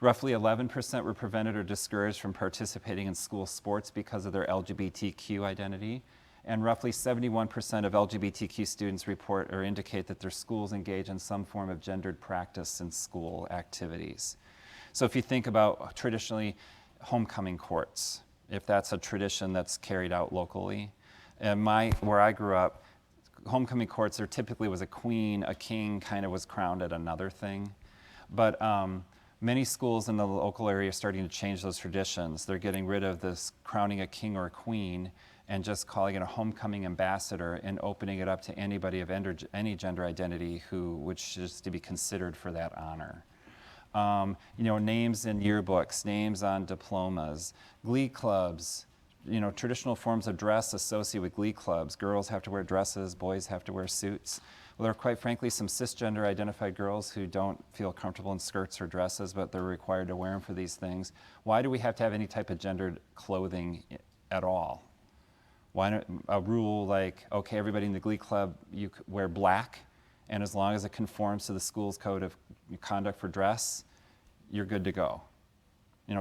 Roughly 11% were prevented or discouraged from participating in school sports because of their LGBTQ identity. And roughly 71% of LGBTQ students report or indicate that their schools engage in some form of gendered practice in school activities. So if you think about traditionally homecoming courts, if that's a tradition that's carried out locally, and where I grew up, homecoming courts, there typically was a queen, a king kind of was crowned at another thing. But many schools in the local area are starting to change those traditions. They're getting rid of this crowning a king or a queen and just calling it a homecoming ambassador and opening it up to anybody of any gender identity who would just to be considered for that honor. Names in yearbooks, names on diplomas, glee clubs, traditional forms of dress associated with glee clubs. Girls have to wear dresses, boys have to wear suits. Well, there are quite frankly some cisgender identified girls who don't feel comfortable in skirts or dresses, but they're required to wear them for these things. Why do we have to have any type of gendered clothing at all? Why not a rule like, okay, everybody in the glee club, you wear black, and as long as it conforms to the school's code of conduct for dress, you're good to go.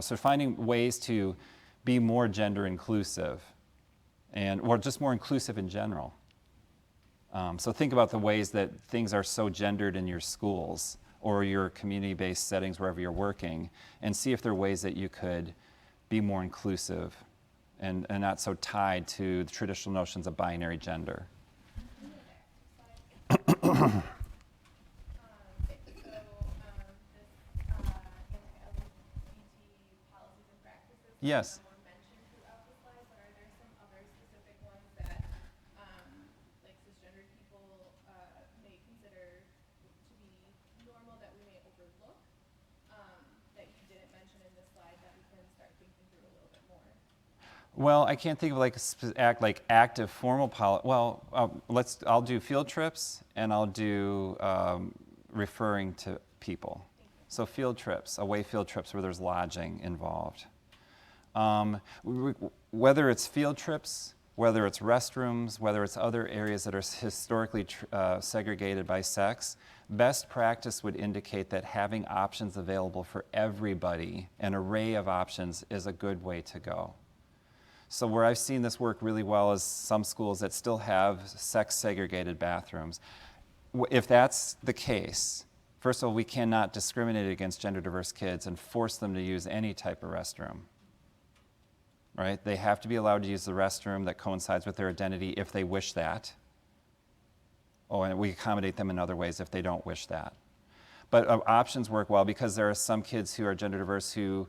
So finding ways to be more gender inclusive, or just more inclusive in general. So think about the ways that things are so gendered in your schools or your community-based settings wherever you're working, and see if there are ways that you could be more inclusive and not so tied to the traditional notions of binary gender. Yes. Were mentioned throughout the slide, but are there some other specific ones that, like cisgender people may consider to be normal that we may overlook, that you didn't mention in this slide that we can start thinking through a little bit more? Well, I can't think of like active formal policy. Well, I'll do field trips and I'll do referring to people. So field trips, away field trips where there's lodging involved. Whether it's field trips, whether it's restrooms, whether it's other areas that are historically segregated by sex, best practice would indicate that having options available for everybody, an array of options, is a good way to go. So where I've seen this work really well is some schools that still have sex-segregated bathrooms. If that's the case, first of all, we cannot discriminate against gender-diverse kids and force them to use any type of restroom. Right? They have to be allowed to use the restroom that coincides with their identity if they wish that. Oh, and we accommodate them in other ways if they don't wish that. But options work well because there are some kids who are gender diverse who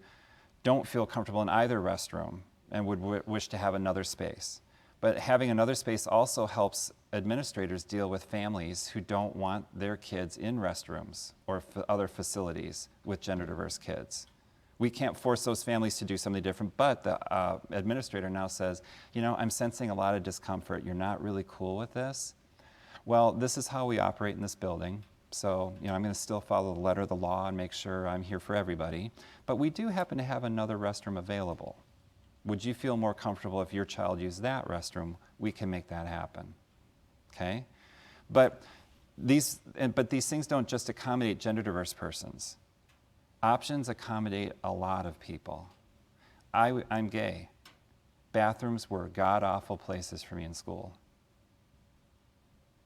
don't feel comfortable in either restroom and would wish to have another space. But having another space also helps administrators deal with families who don't want their kids in restrooms or other facilities with gender diverse kids. We can't force those families to do something different, but the administrator now says, you know, I'm sensing a lot of discomfort. You're not really cool with this. Well, this is how we operate in this building. So, you know, I'm going to still follow the letter of the law and make sure I'm here for everybody. But we do happen to have another restroom available. Would you feel more comfortable if your child used that restroom? We can make that happen. Okay? But these things don't just accommodate gender diverse persons. Options accommodate a lot of people. I'm gay. Bathrooms were god-awful places for me in school.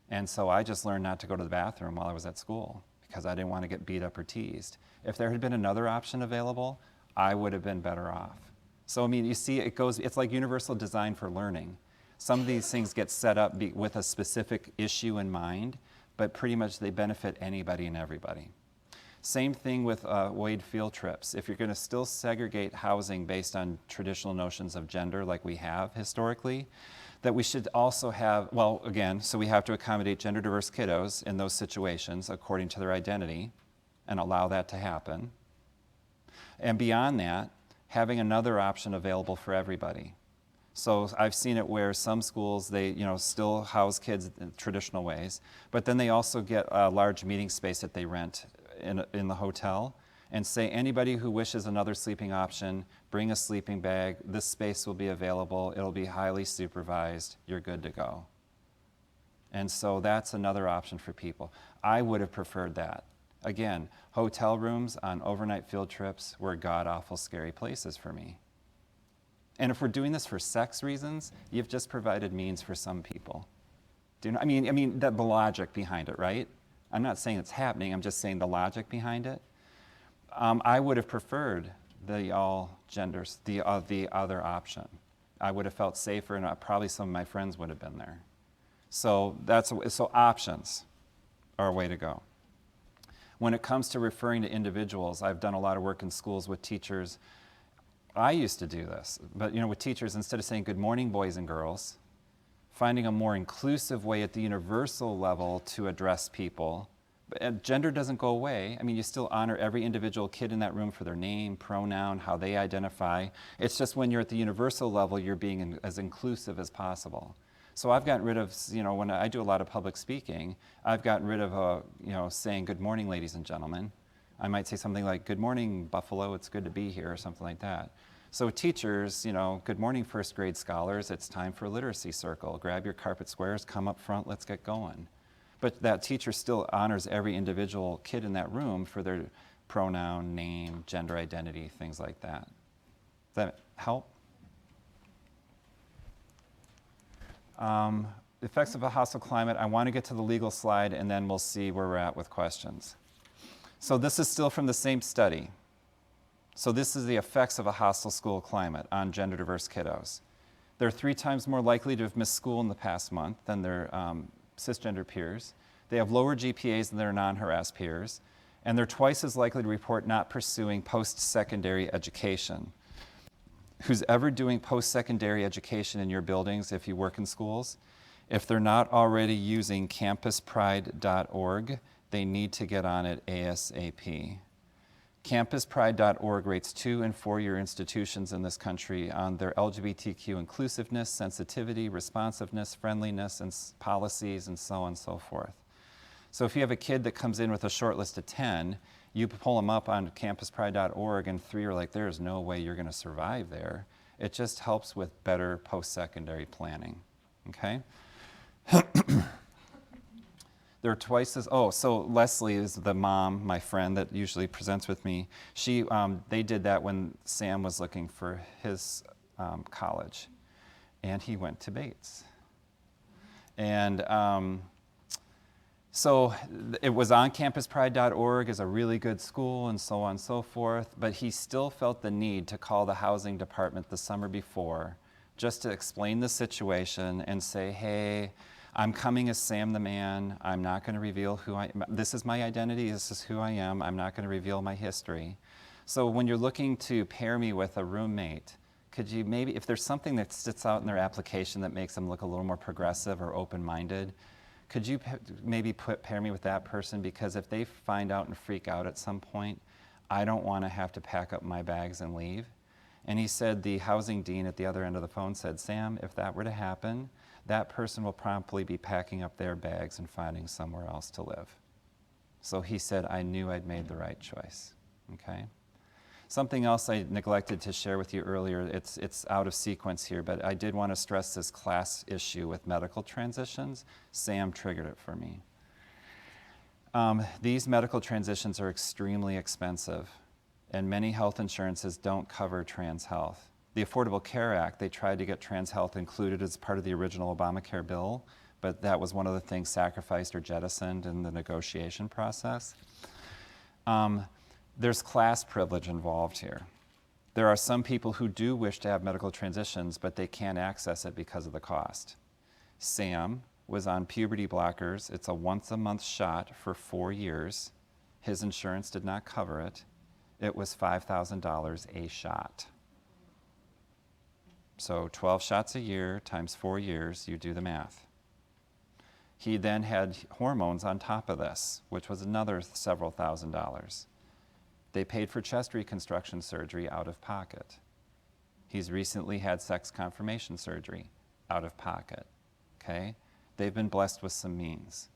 And so I just learned not to go to the bathroom while I was at school because I didn't want to get beat up or teased. If there had been another option available, I would have been better off. So, I mean, you see, it's like universal design for learning. Some of these things get set up with a specific issue in mind, but pretty much they benefit anybody and everybody. Same thing with Wade field trips. If you're going to still segregate housing based on traditional notions of gender like we have historically, that we should also have, well, again, so we have to accommodate gender diverse kiddos in those situations according to their identity and allow that to happen. And beyond that, having another option available for everybody. So I've seen it where some schools, they still house kids in traditional ways, but then they also get a large meeting space that they rent in the hotel and say anybody who wishes another sleeping option, bring a sleeping bag, this space will be available, it'll be highly supervised, you're good to go. And so that's another option for people. I would have preferred that. Again, hotel rooms on overnight field trips were god-awful scary places for me. And if we're doing this for sex reasons, you've just provided means for some people. Do you know? I mean the logic behind it, right? I'm not saying it's happening, I'm just saying the logic behind it. I would have preferred the all genders, the other option. I would have felt safer, and probably some of my friends would have been there. So options are a way to go. When it comes to referring to individuals, I've done a lot of work in schools with teachers. I used to do this, but with teachers, instead of saying good morning, boys and girls, finding a more inclusive way at the universal level to address people. Gender doesn't go away. I mean, you still honor every individual kid in that room for their name, pronoun, how they identify. It's just when you're at the universal level, you're being as inclusive as possible. So I've gotten rid of, when I do a lot of public speaking, I've gotten rid of, saying good morning, ladies and gentlemen. I might say something like, good morning, Buffalo, it's good to be here, or something like that. So teachers, good morning, first grade scholars, it's time for a literacy circle. Grab your carpet squares, come up front, let's get going. But that teacher still honors every individual kid in that room for their pronoun, name, gender identity, things like that. Does that help? Effects of a hostile climate. I want to get to the legal slide, and then we'll see where we're at with questions. So this is still from the same study. So this is the effects of a hostile school climate on gender diverse kiddos. They're 3 times more likely to have missed school in the past month than their cisgender peers. They have lower GPAs than their non-harassed peers, and they're twice as likely to report not pursuing post-secondary education. Who's ever doing post-secondary education in your buildings, if you work in schools, if they're not already using campuspride.org, they need to get on it ASAP. Campuspride.org rates 2- and 4-year institutions in this country on their LGBTQ inclusiveness, sensitivity, responsiveness, friendliness, and policies, and so on and so forth. So if you have a kid that comes in with a short list of 10, you pull them up on campuspride.org, and 3 are like, there's no way you're going to survive there. It just helps with better post-secondary planning, okay? They're twice as, so Leslie is the mom, my friend that usually presents with me. They did that when Sam was looking for his college, and he went to Bates. And so it was on campuspride.org as a really good school and so on and so forth, but he still felt the need to call the housing department the summer before just to explain the situation and say, hey, I'm coming as Sam the man. I'm not going to reveal who I am. This is my identity. This is who I am. I'm not going to reveal my history. So when you're looking to pair me with a roommate, could you maybe, if there's something that sits out in their application that makes them look a little more progressive or open-minded, could you maybe pair me with that person? Because if they find out and freak out at some point, I don't want to have to pack up my bags and leave. And he said, the housing dean at the other end of the phone said, Sam, if that were to happen, that person will promptly be packing up their bags and finding somewhere else to live. So he said, I knew I'd made the right choice, okay? Something else I neglected to share with you earlier, it's out of sequence here, but I did want to stress this class issue with medical transitions. Sam triggered it for me. These medical transitions are extremely expensive, and many health insurances don't cover trans health. The Affordable Care Act, they tried to get trans health included as part of the original Obamacare bill, but that was one of the things sacrificed or jettisoned in the negotiation process. There's class privilege involved here. There are some people who do wish to have medical transitions, but they can't access it because of the cost. Sam was on puberty blockers. It's a once-a-month shot for 4 years. His insurance did not cover it. It was $5,000 a shot. So 12 shots a year times 4 years, you do the math. He then had hormones on top of this, which was another several $1,000s. They paid for chest reconstruction surgery out of pocket. He's recently had sex confirmation surgery out of pocket, okay? They've been blessed with some means.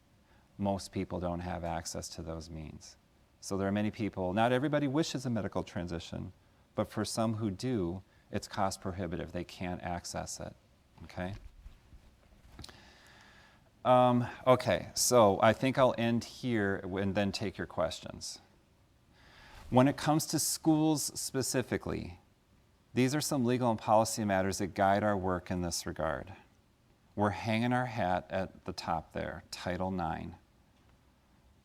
Most people don't have access to those means. So there are many people, not everybody wishes a medical transition, but for some who do, it's cost prohibitive. They can't access it, okay? Okay, so I think I'll end here and then take your questions. When it comes to schools specifically, these are some legal and policy matters that guide our work in this regard. We're hanging our hat at the top there, Title IX.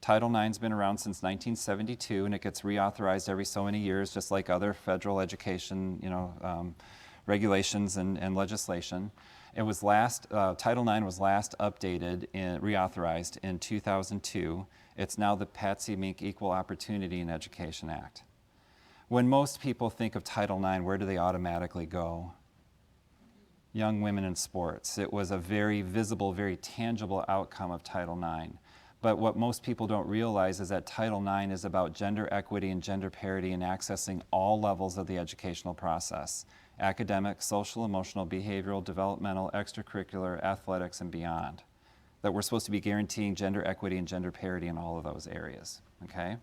Title IX's been around since 1972, and it gets reauthorized every so many years, just like other federal education, regulations and legislation. It was Title IX was last updated and reauthorized in 2002. It's now the Patsy Mink Equal Opportunity in Education Act. When most people think of Title IX, where do they automatically go? Young women in sports. It was a very visible, very tangible outcome of Title IX. But what most people don't realize is that Title IX is about gender equity and gender parity in accessing all levels of the educational process: academic, social, emotional, behavioral, developmental, extracurricular, athletics, and beyond. That we're supposed to be guaranteeing gender equity and gender parity in all of those areas, okay?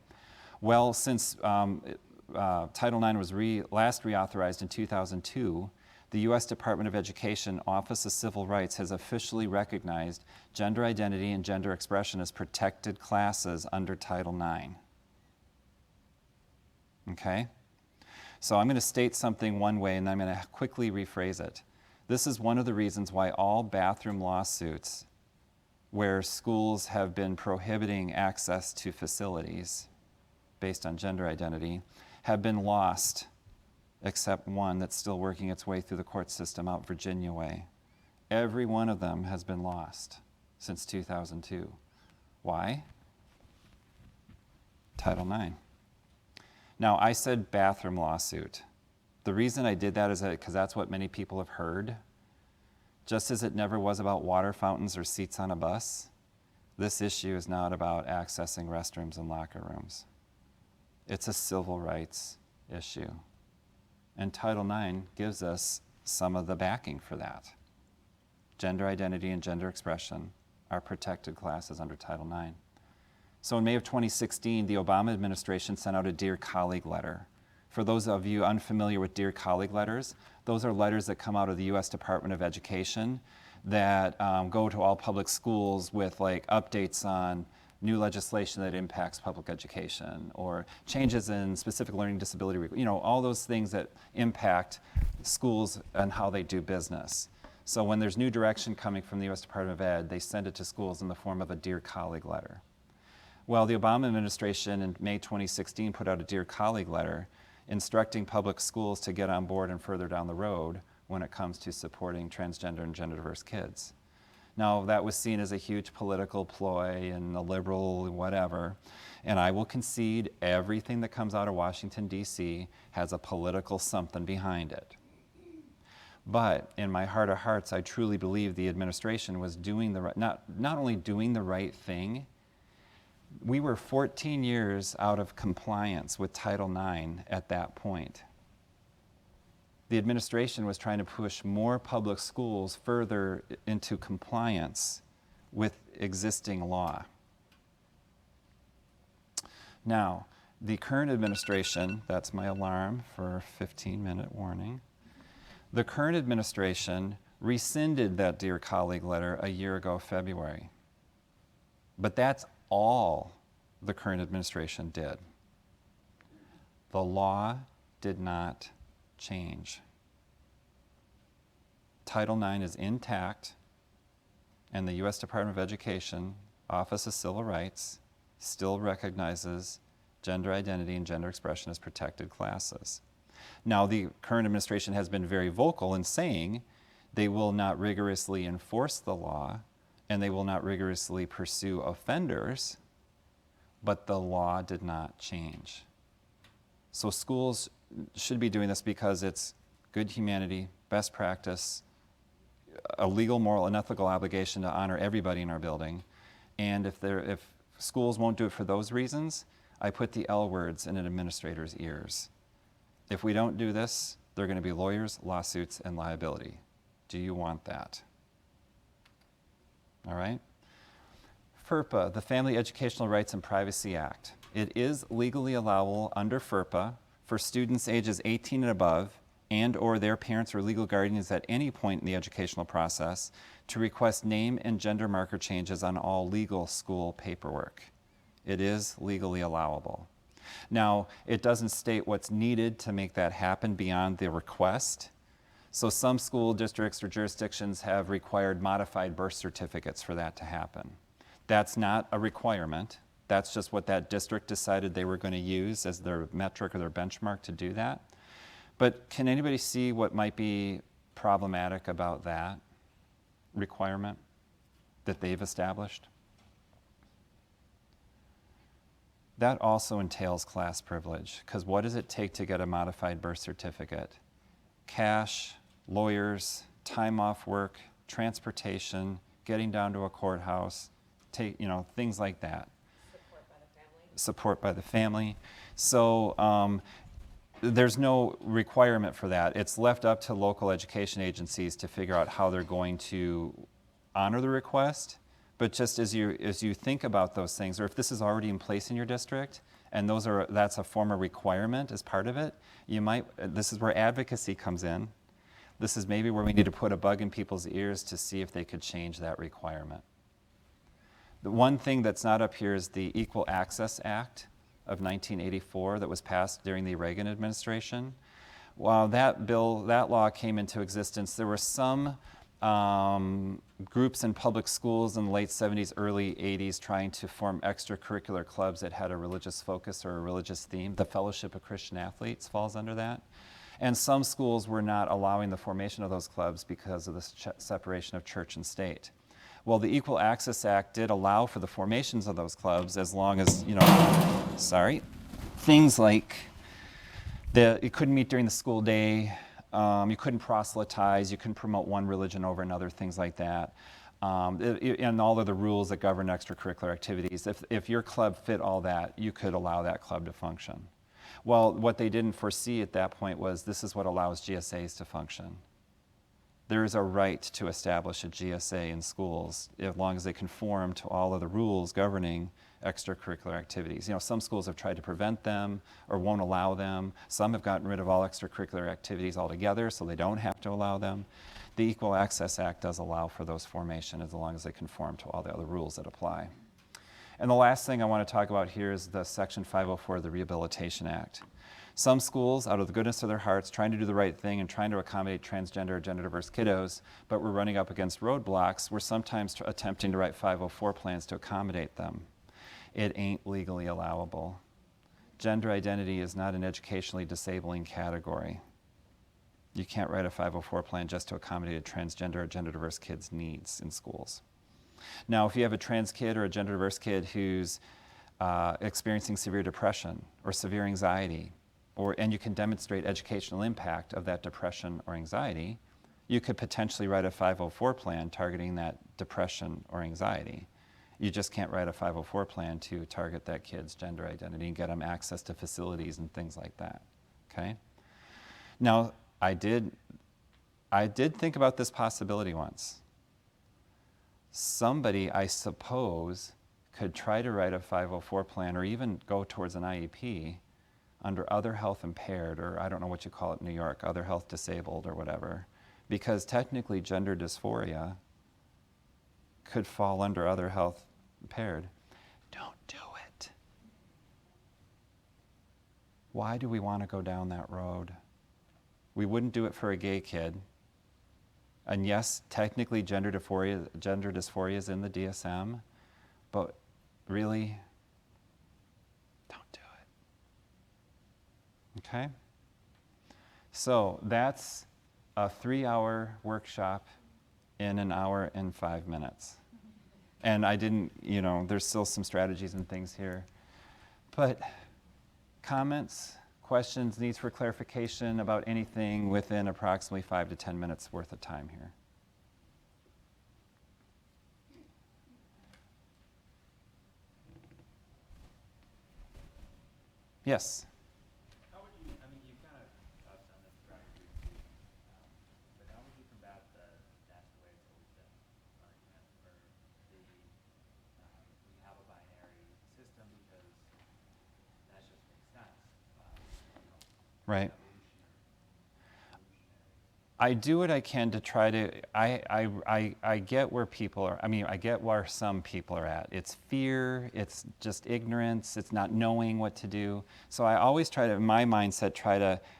Well, since Title IX was last reauthorized in 2002, the U.S. Department of Education Office of Civil Rights has officially recognized gender identity and gender expression as protected classes under Title IX. Okay? So I'm going to state something one way, and then I'm going to quickly rephrase it. This is one of the reasons why all bathroom lawsuits where schools have been prohibiting access to facilities based on gender identity have been lost, except one that's still working its way through the court system out Virginia way. Every one of them has been lost since 2002. Why? Title IX. Now, I said bathroom lawsuit. The reason I did that is because that's what many people have heard. Just as it never was about water fountains or seats on a bus, this issue is not about accessing restrooms and locker rooms. It's a civil rights issue. And Title IX gives us some of the backing for that. Gender identity and gender expression are protected classes under Title IX. So in May of 2016, the Obama administration sent out a Dear Colleague letter. For those of you unfamiliar with Dear Colleague letters, those are letters that come out of the U.S. Department of Education that go to all public schools with like updates on new legislation that impacts public education or changes in specific learning disability, all those things that impact schools and how they do business. So when there's new direction coming from the U.S. Department of Ed, they send it to schools in the form of a Dear Colleague letter. Well, the Obama administration in May 2016 put out a Dear Colleague letter instructing public schools to get on board and further down the road when it comes to supporting transgender and gender diverse kids. Now, that was seen as a huge political ploy and a liberal whatever, and I will concede everything that comes out of Washington, D.C. has a political something behind it. But in my heart of hearts, I truly believe the administration was doing the right, not only doing the right thing. We were 14 years out of compliance with Title IX at that point. The administration was trying to push more public schools further into compliance with existing law. Now, the current administration, that's my alarm for a 15-minute warning. The current administration rescinded that Dear Colleague letter a year ago, February. But that's all the current administration did. The law did not change. Title IX is intact, and the U.S. Department of Education, Office of Civil Rights, still recognizes gender identity and gender expression as protected classes. Now, the current administration has been very vocal in saying they will not rigorously enforce the law and they will not rigorously pursue offenders, but the law did not change. So schools should be doing this because it's good humanity, best practice, a legal, moral, and ethical obligation to honor everybody in our building. And if schools won't do it for those reasons, I put the L words in an administrator's ears. If we don't do this, there are going to be lawyers, lawsuits, and liability. Do you want that? All right? FERPA, the Family Educational Rights and Privacy Act. It is legally allowable under FERPA for students ages 18 and above and or their parents or legal guardians at any point in the educational process to request name and gender marker changes on all legal school paperwork. It is legally allowable. Now, it doesn't state what's needed to make that happen beyond the request. So some school districts or jurisdictions have required modified birth certificates for that to happen. That's not a requirement. That's just what that district decided they were going to use as their metric or their benchmark to do that. But can anybody see what might be problematic about that requirement that they've established? That also entails class privilege, because what does it take to get a modified birth certificate? Cash, lawyers, time off work, transportation, getting down to a courthouse, things like that. Support by the family. Support by the family. So there's no requirement for that. It's left up to local education agencies to figure out how they're going to honor the request. But just as you think about those things, or if this is already in place in your district, and that's a form of requirement as part of it, this is where advocacy comes in. This is maybe where we need to put a bug in people's ears to see if they could change that requirement. The one thing that's not up here is the Equal Access Act of 1984 that was passed during the Reagan administration. While that law came into existence, there were some groups in public schools in the late 70s, early 80s trying to form extracurricular clubs that had a religious focus or a religious theme. The Fellowship of Christian Athletes falls under that. And some schools were not allowing the formation of those clubs because of the separation of church and state. Well, the Equal Access Act did allow for the formations of those clubs as long as, things like you couldn't meet during the school day, you couldn't proselytize, you couldn't promote one religion over another, things like that. And all of the rules that govern extracurricular activities. If your club fit all that, you could allow that club to function. Well, what they didn't foresee at that point was this is what allows GSAs to function. There is a right to establish a GSA in schools as long as they conform to all of the rules governing extracurricular activities. Some schools have tried to prevent them or won't allow them. Some have gotten rid of all extracurricular activities altogether, so they don't have to allow them. The Equal Access Act does allow for those formation as long as they conform to all the other rules that apply. And the last thing I want to talk about here is the Section 504 of the Rehabilitation Act. Some schools, out of the goodness of their hearts, trying to do the right thing and trying to accommodate transgender or gender diverse kiddos, but we're running up against roadblocks, we're sometimes attempting to write 504 plans to accommodate them. It ain't legally allowable. Gender identity is not an educationally disabling category. You can't write a 504 plan just to accommodate a transgender or gender diverse kid's needs in schools. Now, if you have a trans kid or a gender diverse kid who's experiencing severe depression or severe anxiety, and you can demonstrate educational impact of that depression or anxiety, you could potentially write a 504 plan targeting that depression or anxiety. You just can't write a 504 plan to target that kid's gender identity and get them access to facilities and things like that, okay? Now, I did think about this possibility once. Somebody, I suppose, could try to write a 504 plan or even go towards an IEP under other health impaired, or I don't know what you call it in New York, other health disabled or whatever, because technically gender dysphoria could fall under other health impaired. Don't do it. Why do we want to go down that road? We wouldn't do it for a gay kid. And yes, technically gender dysphoria is in the DSM, but really, don't do it. Okay? So that's a 3-hour workshop in an hour and 5 minutes. And I didn't, there's still some strategies and things here. But comments, questions, needs for clarification about anything within approximately 5 to 10 minutes worth of time here. Yes? How would you, you kind of touched on this practically, but how would you combat the that's the way it's always been argument where we have a binary system because that just makes sense. Right. I do what I can to try to, I get where people are, I get where some people are at. It's fear, it's just ignorance, it's not knowing what to do. So I always try to, in my mindset,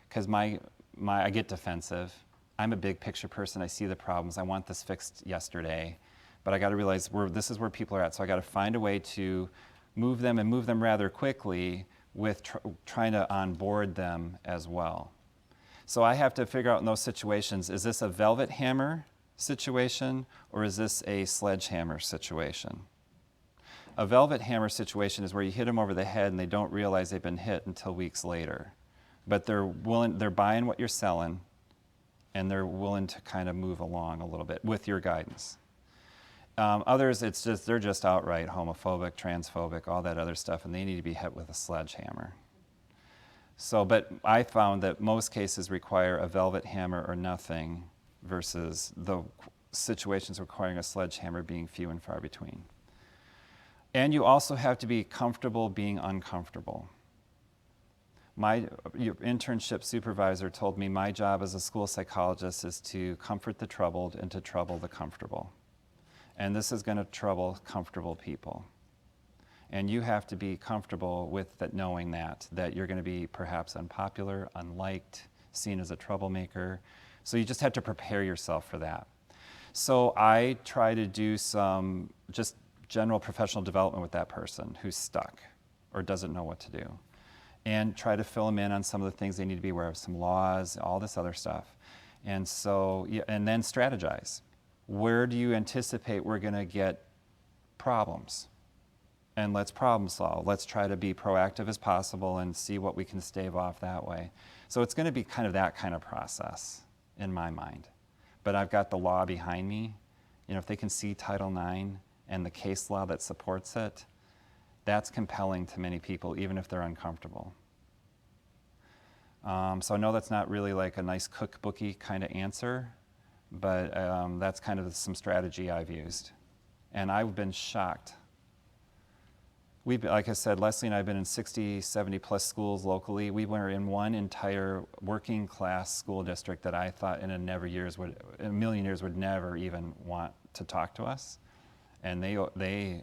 because I get defensive. I'm a big picture person, I see the problems, I want this fixed yesterday. But I gotta realize this is where people are at, so I gotta find a way to move them rather quickly with trying to onboard them as well. So I have to figure out in those situations, is this a velvet hammer situation or is this a sledgehammer situation? A velvet hammer situation is where you hit them over the head and they don't realize they've been hit until weeks later. But they're buying what you're selling and they're willing to kind of move along a little bit with your guidance. Others, they're just outright homophobic, transphobic, all that other stuff, and they need to be hit with a sledgehammer. So, but I found that most cases require a velvet hammer or nothing versus the situations requiring a sledgehammer being few and far between. And you also have to be comfortable being uncomfortable. Your internship supervisor told me my job as a school psychologist is to comfort the troubled and to trouble the comfortable. And this is going to trouble comfortable people. And you have to be comfortable with knowing that you're going to be perhaps unpopular, unliked, seen as a troublemaker. So you just have to prepare yourself for that. So I try to do some just general professional development with that person who's stuck or doesn't know what to do, and try to fill them in on some of the things they need to be aware of, some laws, all this other stuff. And so, yeah, and then strategize. Where do you anticipate we're going to get problems? And let's problem solve. Let's try to be proactive as possible and see what we can stave off that way. So it's going to be kind of that kind of process in my mind. But I've got the law behind me. You know, if they can see Title IX and the case law that supports it, that's compelling to many people, even if they're uncomfortable. So I know that's not really like a nice cookbooky kind of answer, but that's kind of some strategy I've used. And I've been shocked. Like I said, Leslie and I have been in 60, 70 plus schools locally. We were in one entire working class school district that I thought in a million years would never even want to talk to us. And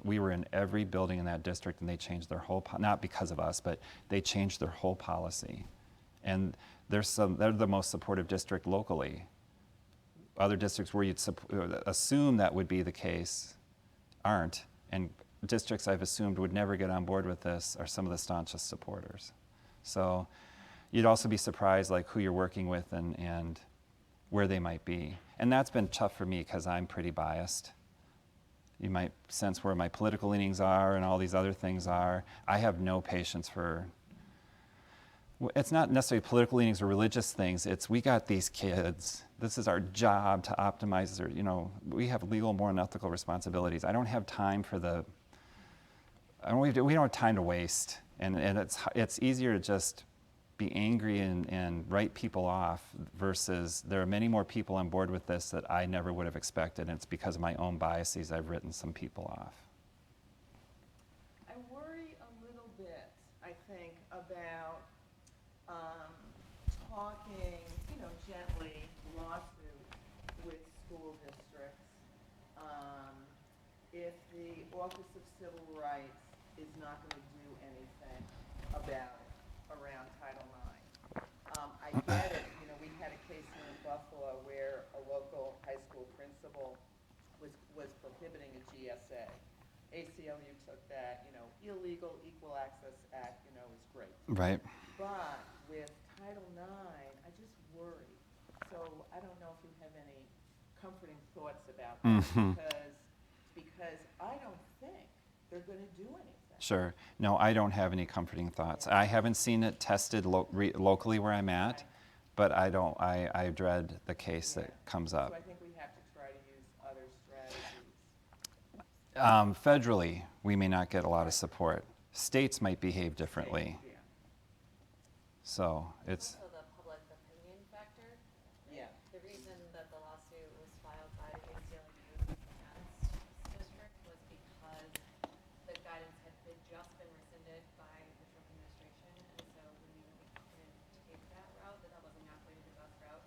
we were in every building in that district, and they changed their whole, not because of us, but they changed their whole policy. And they're the most supportive district locally. Other districts where you'd assume that would be the case aren't. And districts I've assumed would never get on board with this are some of the staunchest supporters. So you'd also be surprised like who you're working with and where they might be. And that's been tough for me because I'm pretty biased. You might sense where my political leanings are and all these other things are. I have no patience for, it's not necessarily political leanings or religious things, it's we got these kids. This is our job to optimize their, we have legal, moral, and ethical responsibilities. I don't have time for we don't have time to waste. And it's easier to just be angry and write people off versus there are many more people on board with this that I never would have expected, and it's because of my own biases I've written some people off. I worry a little bit, I think, about talking, gently, lawsuit with school districts. If the Office of Civil Rights is not going to do anything about it around Title IX. I get it, we had a case here in Buffalo where a local high school principal was prohibiting a GSA. ACLU took that, illegal Equal Access Act, is great. Right. But with Title IX, I just worry. So I don't know if you have any comforting thoughts about that because I don't think they're going to do anything. Sure. No, I don't have any comforting thoughts. I haven't seen it tested locally where I'm at, but I dread the case that comes up. So I think we have to try to use other strategies. Federally, we may not get a lot of support. States might behave differently. Yeah. So it's... Also the public opinion factor. Yeah. The reason that the lawsuit was filed by the ACLU against this district was because the guidance had just been rescinded by the Trump administration, and so we knew we couldn't take that route, that wasn't going to be the best route.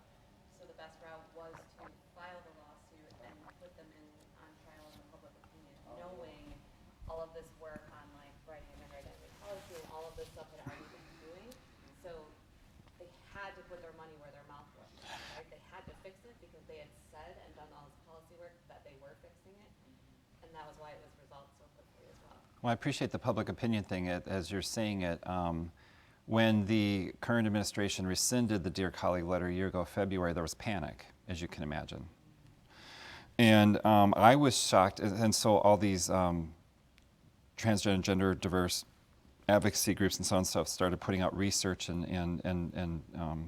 So the best route was to file the lawsuit and put them on trial in the public opinion, knowing all of this work on like writing a gender identity policy and all of this stuff had already been doing. So they had to put their money where their mouth was, right? They had to fix it because they had said and done all this policy work that they were fixing it, and that was why it was resolved so quickly as well. Well, I appreciate the public opinion thing as you're saying it. When the current administration rescinded the Dear Colleague letter a year ago, February, there was panic, as you can imagine. And I was shocked, and so all these transgender, gender diverse advocacy groups and so on and stuff started putting out research and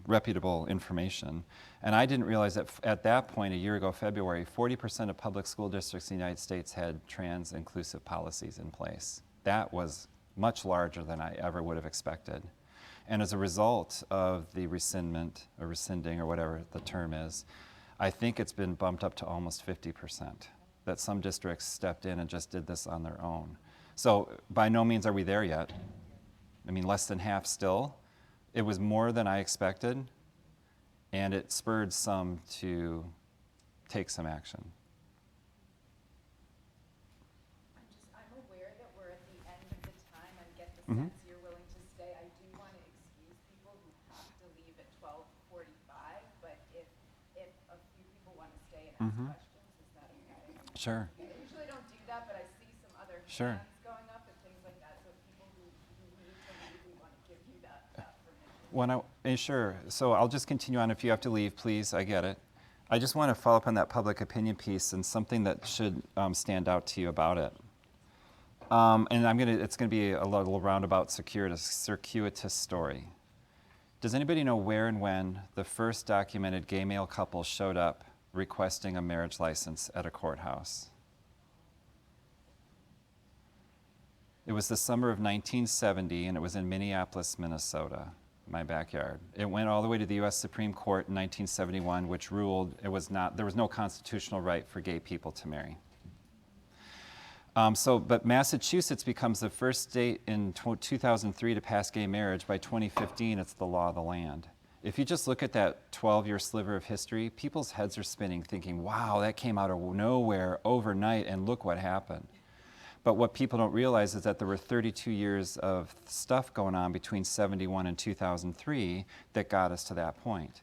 reputable information. And I didn't realize that at that point, a year ago, February, 40% of public school districts in the United States had trans-inclusive policies in place. That was much larger than I ever would have expected. And as a result of the rescindment, or rescinding, or whatever the term is, I think it's been bumped up to almost 50%, that some districts stepped in and just did this on their own. So by no means are we there yet. I mean, less than half still. It was more than I expected, and it spurred some to take some action. I'm aware that we're at the end of the time. I get the sense you're willing to stay. I do want to excuse people who have to leave at 12:45, but if a few people want to stay and ask questions, is Sure. I usually don't do that, but I see some other Sure. hands going up and things like that, so people who need to leave, we want to give you that permission. Sure. So I'll just continue on. If you have to leave, please, I get it. I just want to follow up on that public opinion piece and something that should stand out to you about it. And it's going to be a little roundabout circuitous story. Does anybody know where and when the first documented gay male couple showed up requesting a marriage license at a courthouse? It was the summer of 1970, and it was in Minneapolis, Minnesota, my backyard. It went all the way to the U.S. Supreme Court in 1971, which ruled there was no constitutional right for gay people to marry. But Massachusetts becomes the first state in 2003 to pass gay marriage. By 2015, it's the law of the land. If you just look at that 12-year sliver of history, people's heads are spinning thinking, wow, that came out of nowhere overnight, and look what happened. But what people don't realize is that there were 32 years of stuff going on between 71 and 2003 that got us to that point.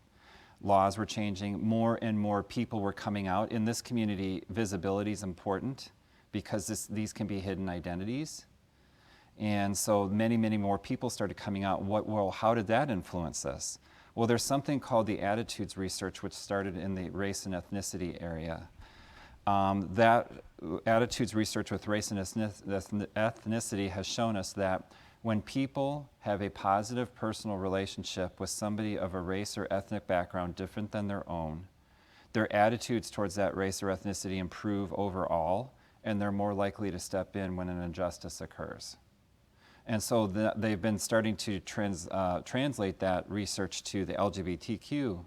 Laws were changing, more and more people were coming out. In this community, visibility is important, because these can be hidden identities. And so many, many more people started coming out. How did that influence us? Well, there's something called the attitudes research, which started in the race and ethnicity area. That attitudes research with race and ethnicity has shown us that when people have a positive personal relationship with somebody of a race or ethnic background different than their own, their attitudes towards that race or ethnicity improve overall, and they're more likely to step in when an injustice occurs. And so they've been starting to translate that research to the LGBTQ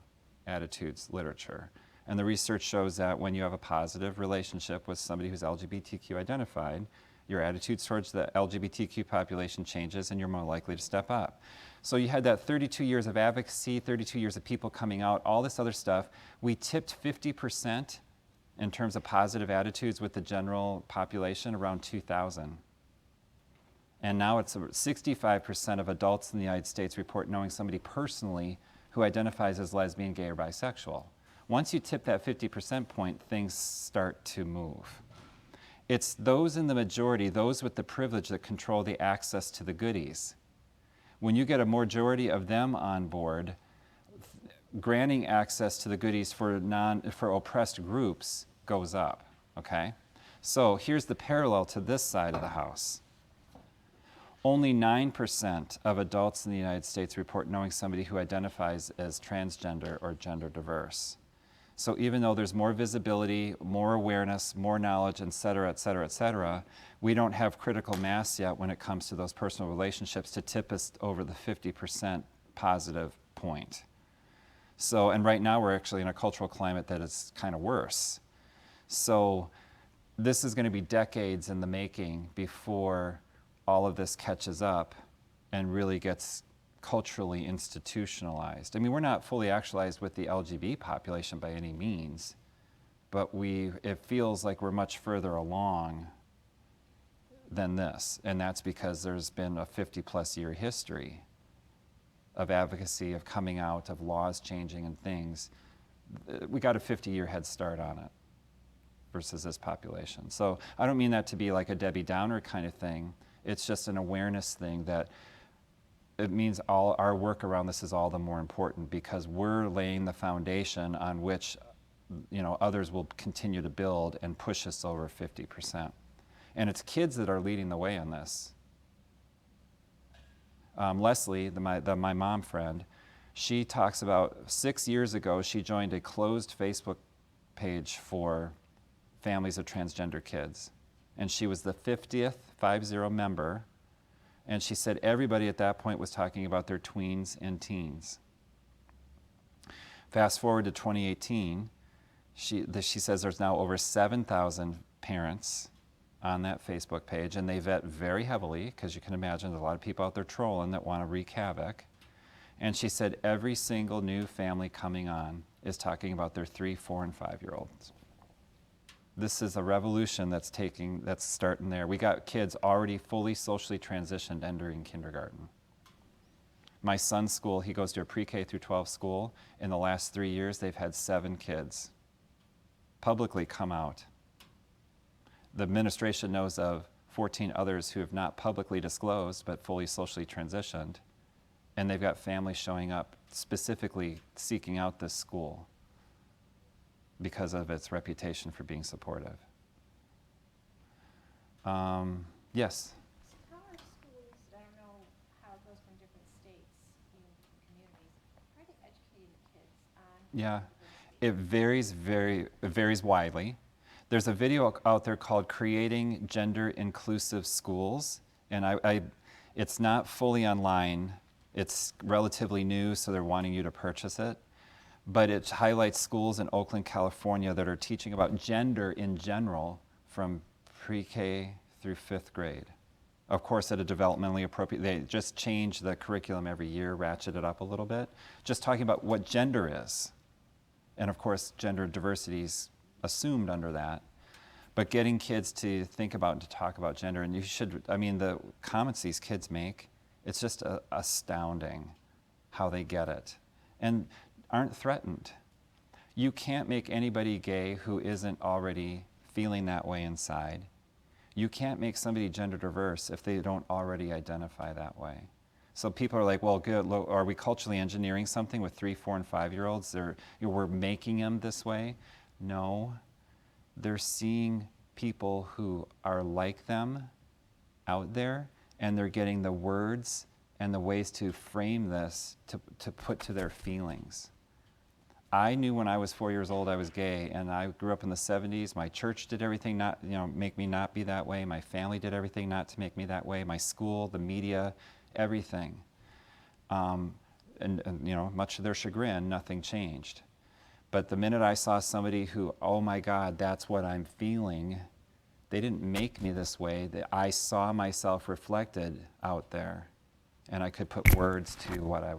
attitudes literature. And the research shows that when you have a positive relationship with somebody who's LGBTQ identified, your attitudes towards the LGBTQ population changes and you're more likely to step up. So you had that 32 years of advocacy, 32 years of people coming out, all this other stuff. We tipped 50% in terms of positive attitudes with the general population around 2000. And now it's 65% of adults in the United States report knowing somebody personally who identifies as lesbian, gay, or bisexual. Once you tip that 50% point, things start to move. It's those in the majority, those with the privilege, that control the access to the goodies. When you get a majority of them on board, granting access to the goodies for oppressed groups goes up, okay? So here's the parallel to this side of the house. Only 9% of adults in the United States report knowing somebody who identifies as transgender or gender diverse. So even though there's more visibility, more awareness, more knowledge, et cetera, et cetera, et cetera, we don't have critical mass yet when it comes to those personal relationships to tip us over the 50% positive point. So, and right now we're actually in a cultural climate that is kind of worse. So this is going to be decades in the making before all of this catches up and really gets culturally institutionalized. I mean, we're not fully actualized with the LGBT population by any means, but it feels like we're much further along than this, and that's because there's been a 50-plus year history of advocacy, of coming out, of laws changing and things. We got a 50-year head start on it versus this population. So I don't mean that to be like a Debbie Downer kind of thing. It's just an awareness thing that it means all our work around this is all the more important because we're laying the foundation on which others will continue to build and push us over 50%. And it's kids that are leading the way on this. Leslie, my mom friend, she talks about 6 years ago, she joined a closed Facebook page for families of transgender kids. And she was the 50th member. And she said everybody at that point was talking about their tweens and teens. Fast forward to 2018, she says there's now over 7,000 parents on that Facebook page, and they vet very heavily, because you can imagine there's a lot of people out there trolling that want to wreak havoc. And she said every single new family coming on is talking about their 3, 4, and 5-year-olds. This is a revolution that's starting there. We got kids already fully socially transitioned entering kindergarten. My son's school, he goes to a pre-K through 12 school. In the last 3 years, they've had 7 kids publicly come out the administration knows of 14 others who have not publicly disclosed but fully socially transitioned, and they've got families showing up specifically seeking out this school because of its reputation for being supportive. Yes? How are schools, I don't know how it goes from different states and communities, how are they educating the kids on Yeah, diversity? it varies widely. There's a video out there called Creating Gender Inclusive Schools, and it's not fully online. It's relatively new, so they're wanting you to purchase it. But it highlights schools in Oakland, California that are teaching about gender in general from pre-K through 5th grade. Of course, at a developmentally appropriate, they just change the curriculum every year, ratchet it up a little bit, just talking about what gender is. And of course, gender diversity is assumed under that. But getting kids to think about and to talk about gender, and you should, I mean, the comments these kids make, it's just astounding how they get it and aren't threatened. You can't make anybody gay who isn't already feeling that way inside. You can't make somebody gender diverse if they don't already identify that way. So people are like, well, good, are we culturally engineering something with 3, 4, and 5-year-olds? We're making them this way? No, they're seeing people who are like them out there, and they're getting the words and the ways to frame this to put to their feelings. I knew when I was 4 years old I was gay, and I grew up in the 70s. My church did everything not, make me not be that way. My family did everything not to make me that way. My school, the media, everything. And much to their chagrin, nothing changed. But the minute I saw somebody who, oh my God, that's what I'm feeling, they didn't make me this way. I saw myself reflected out there, and I could put words to what I was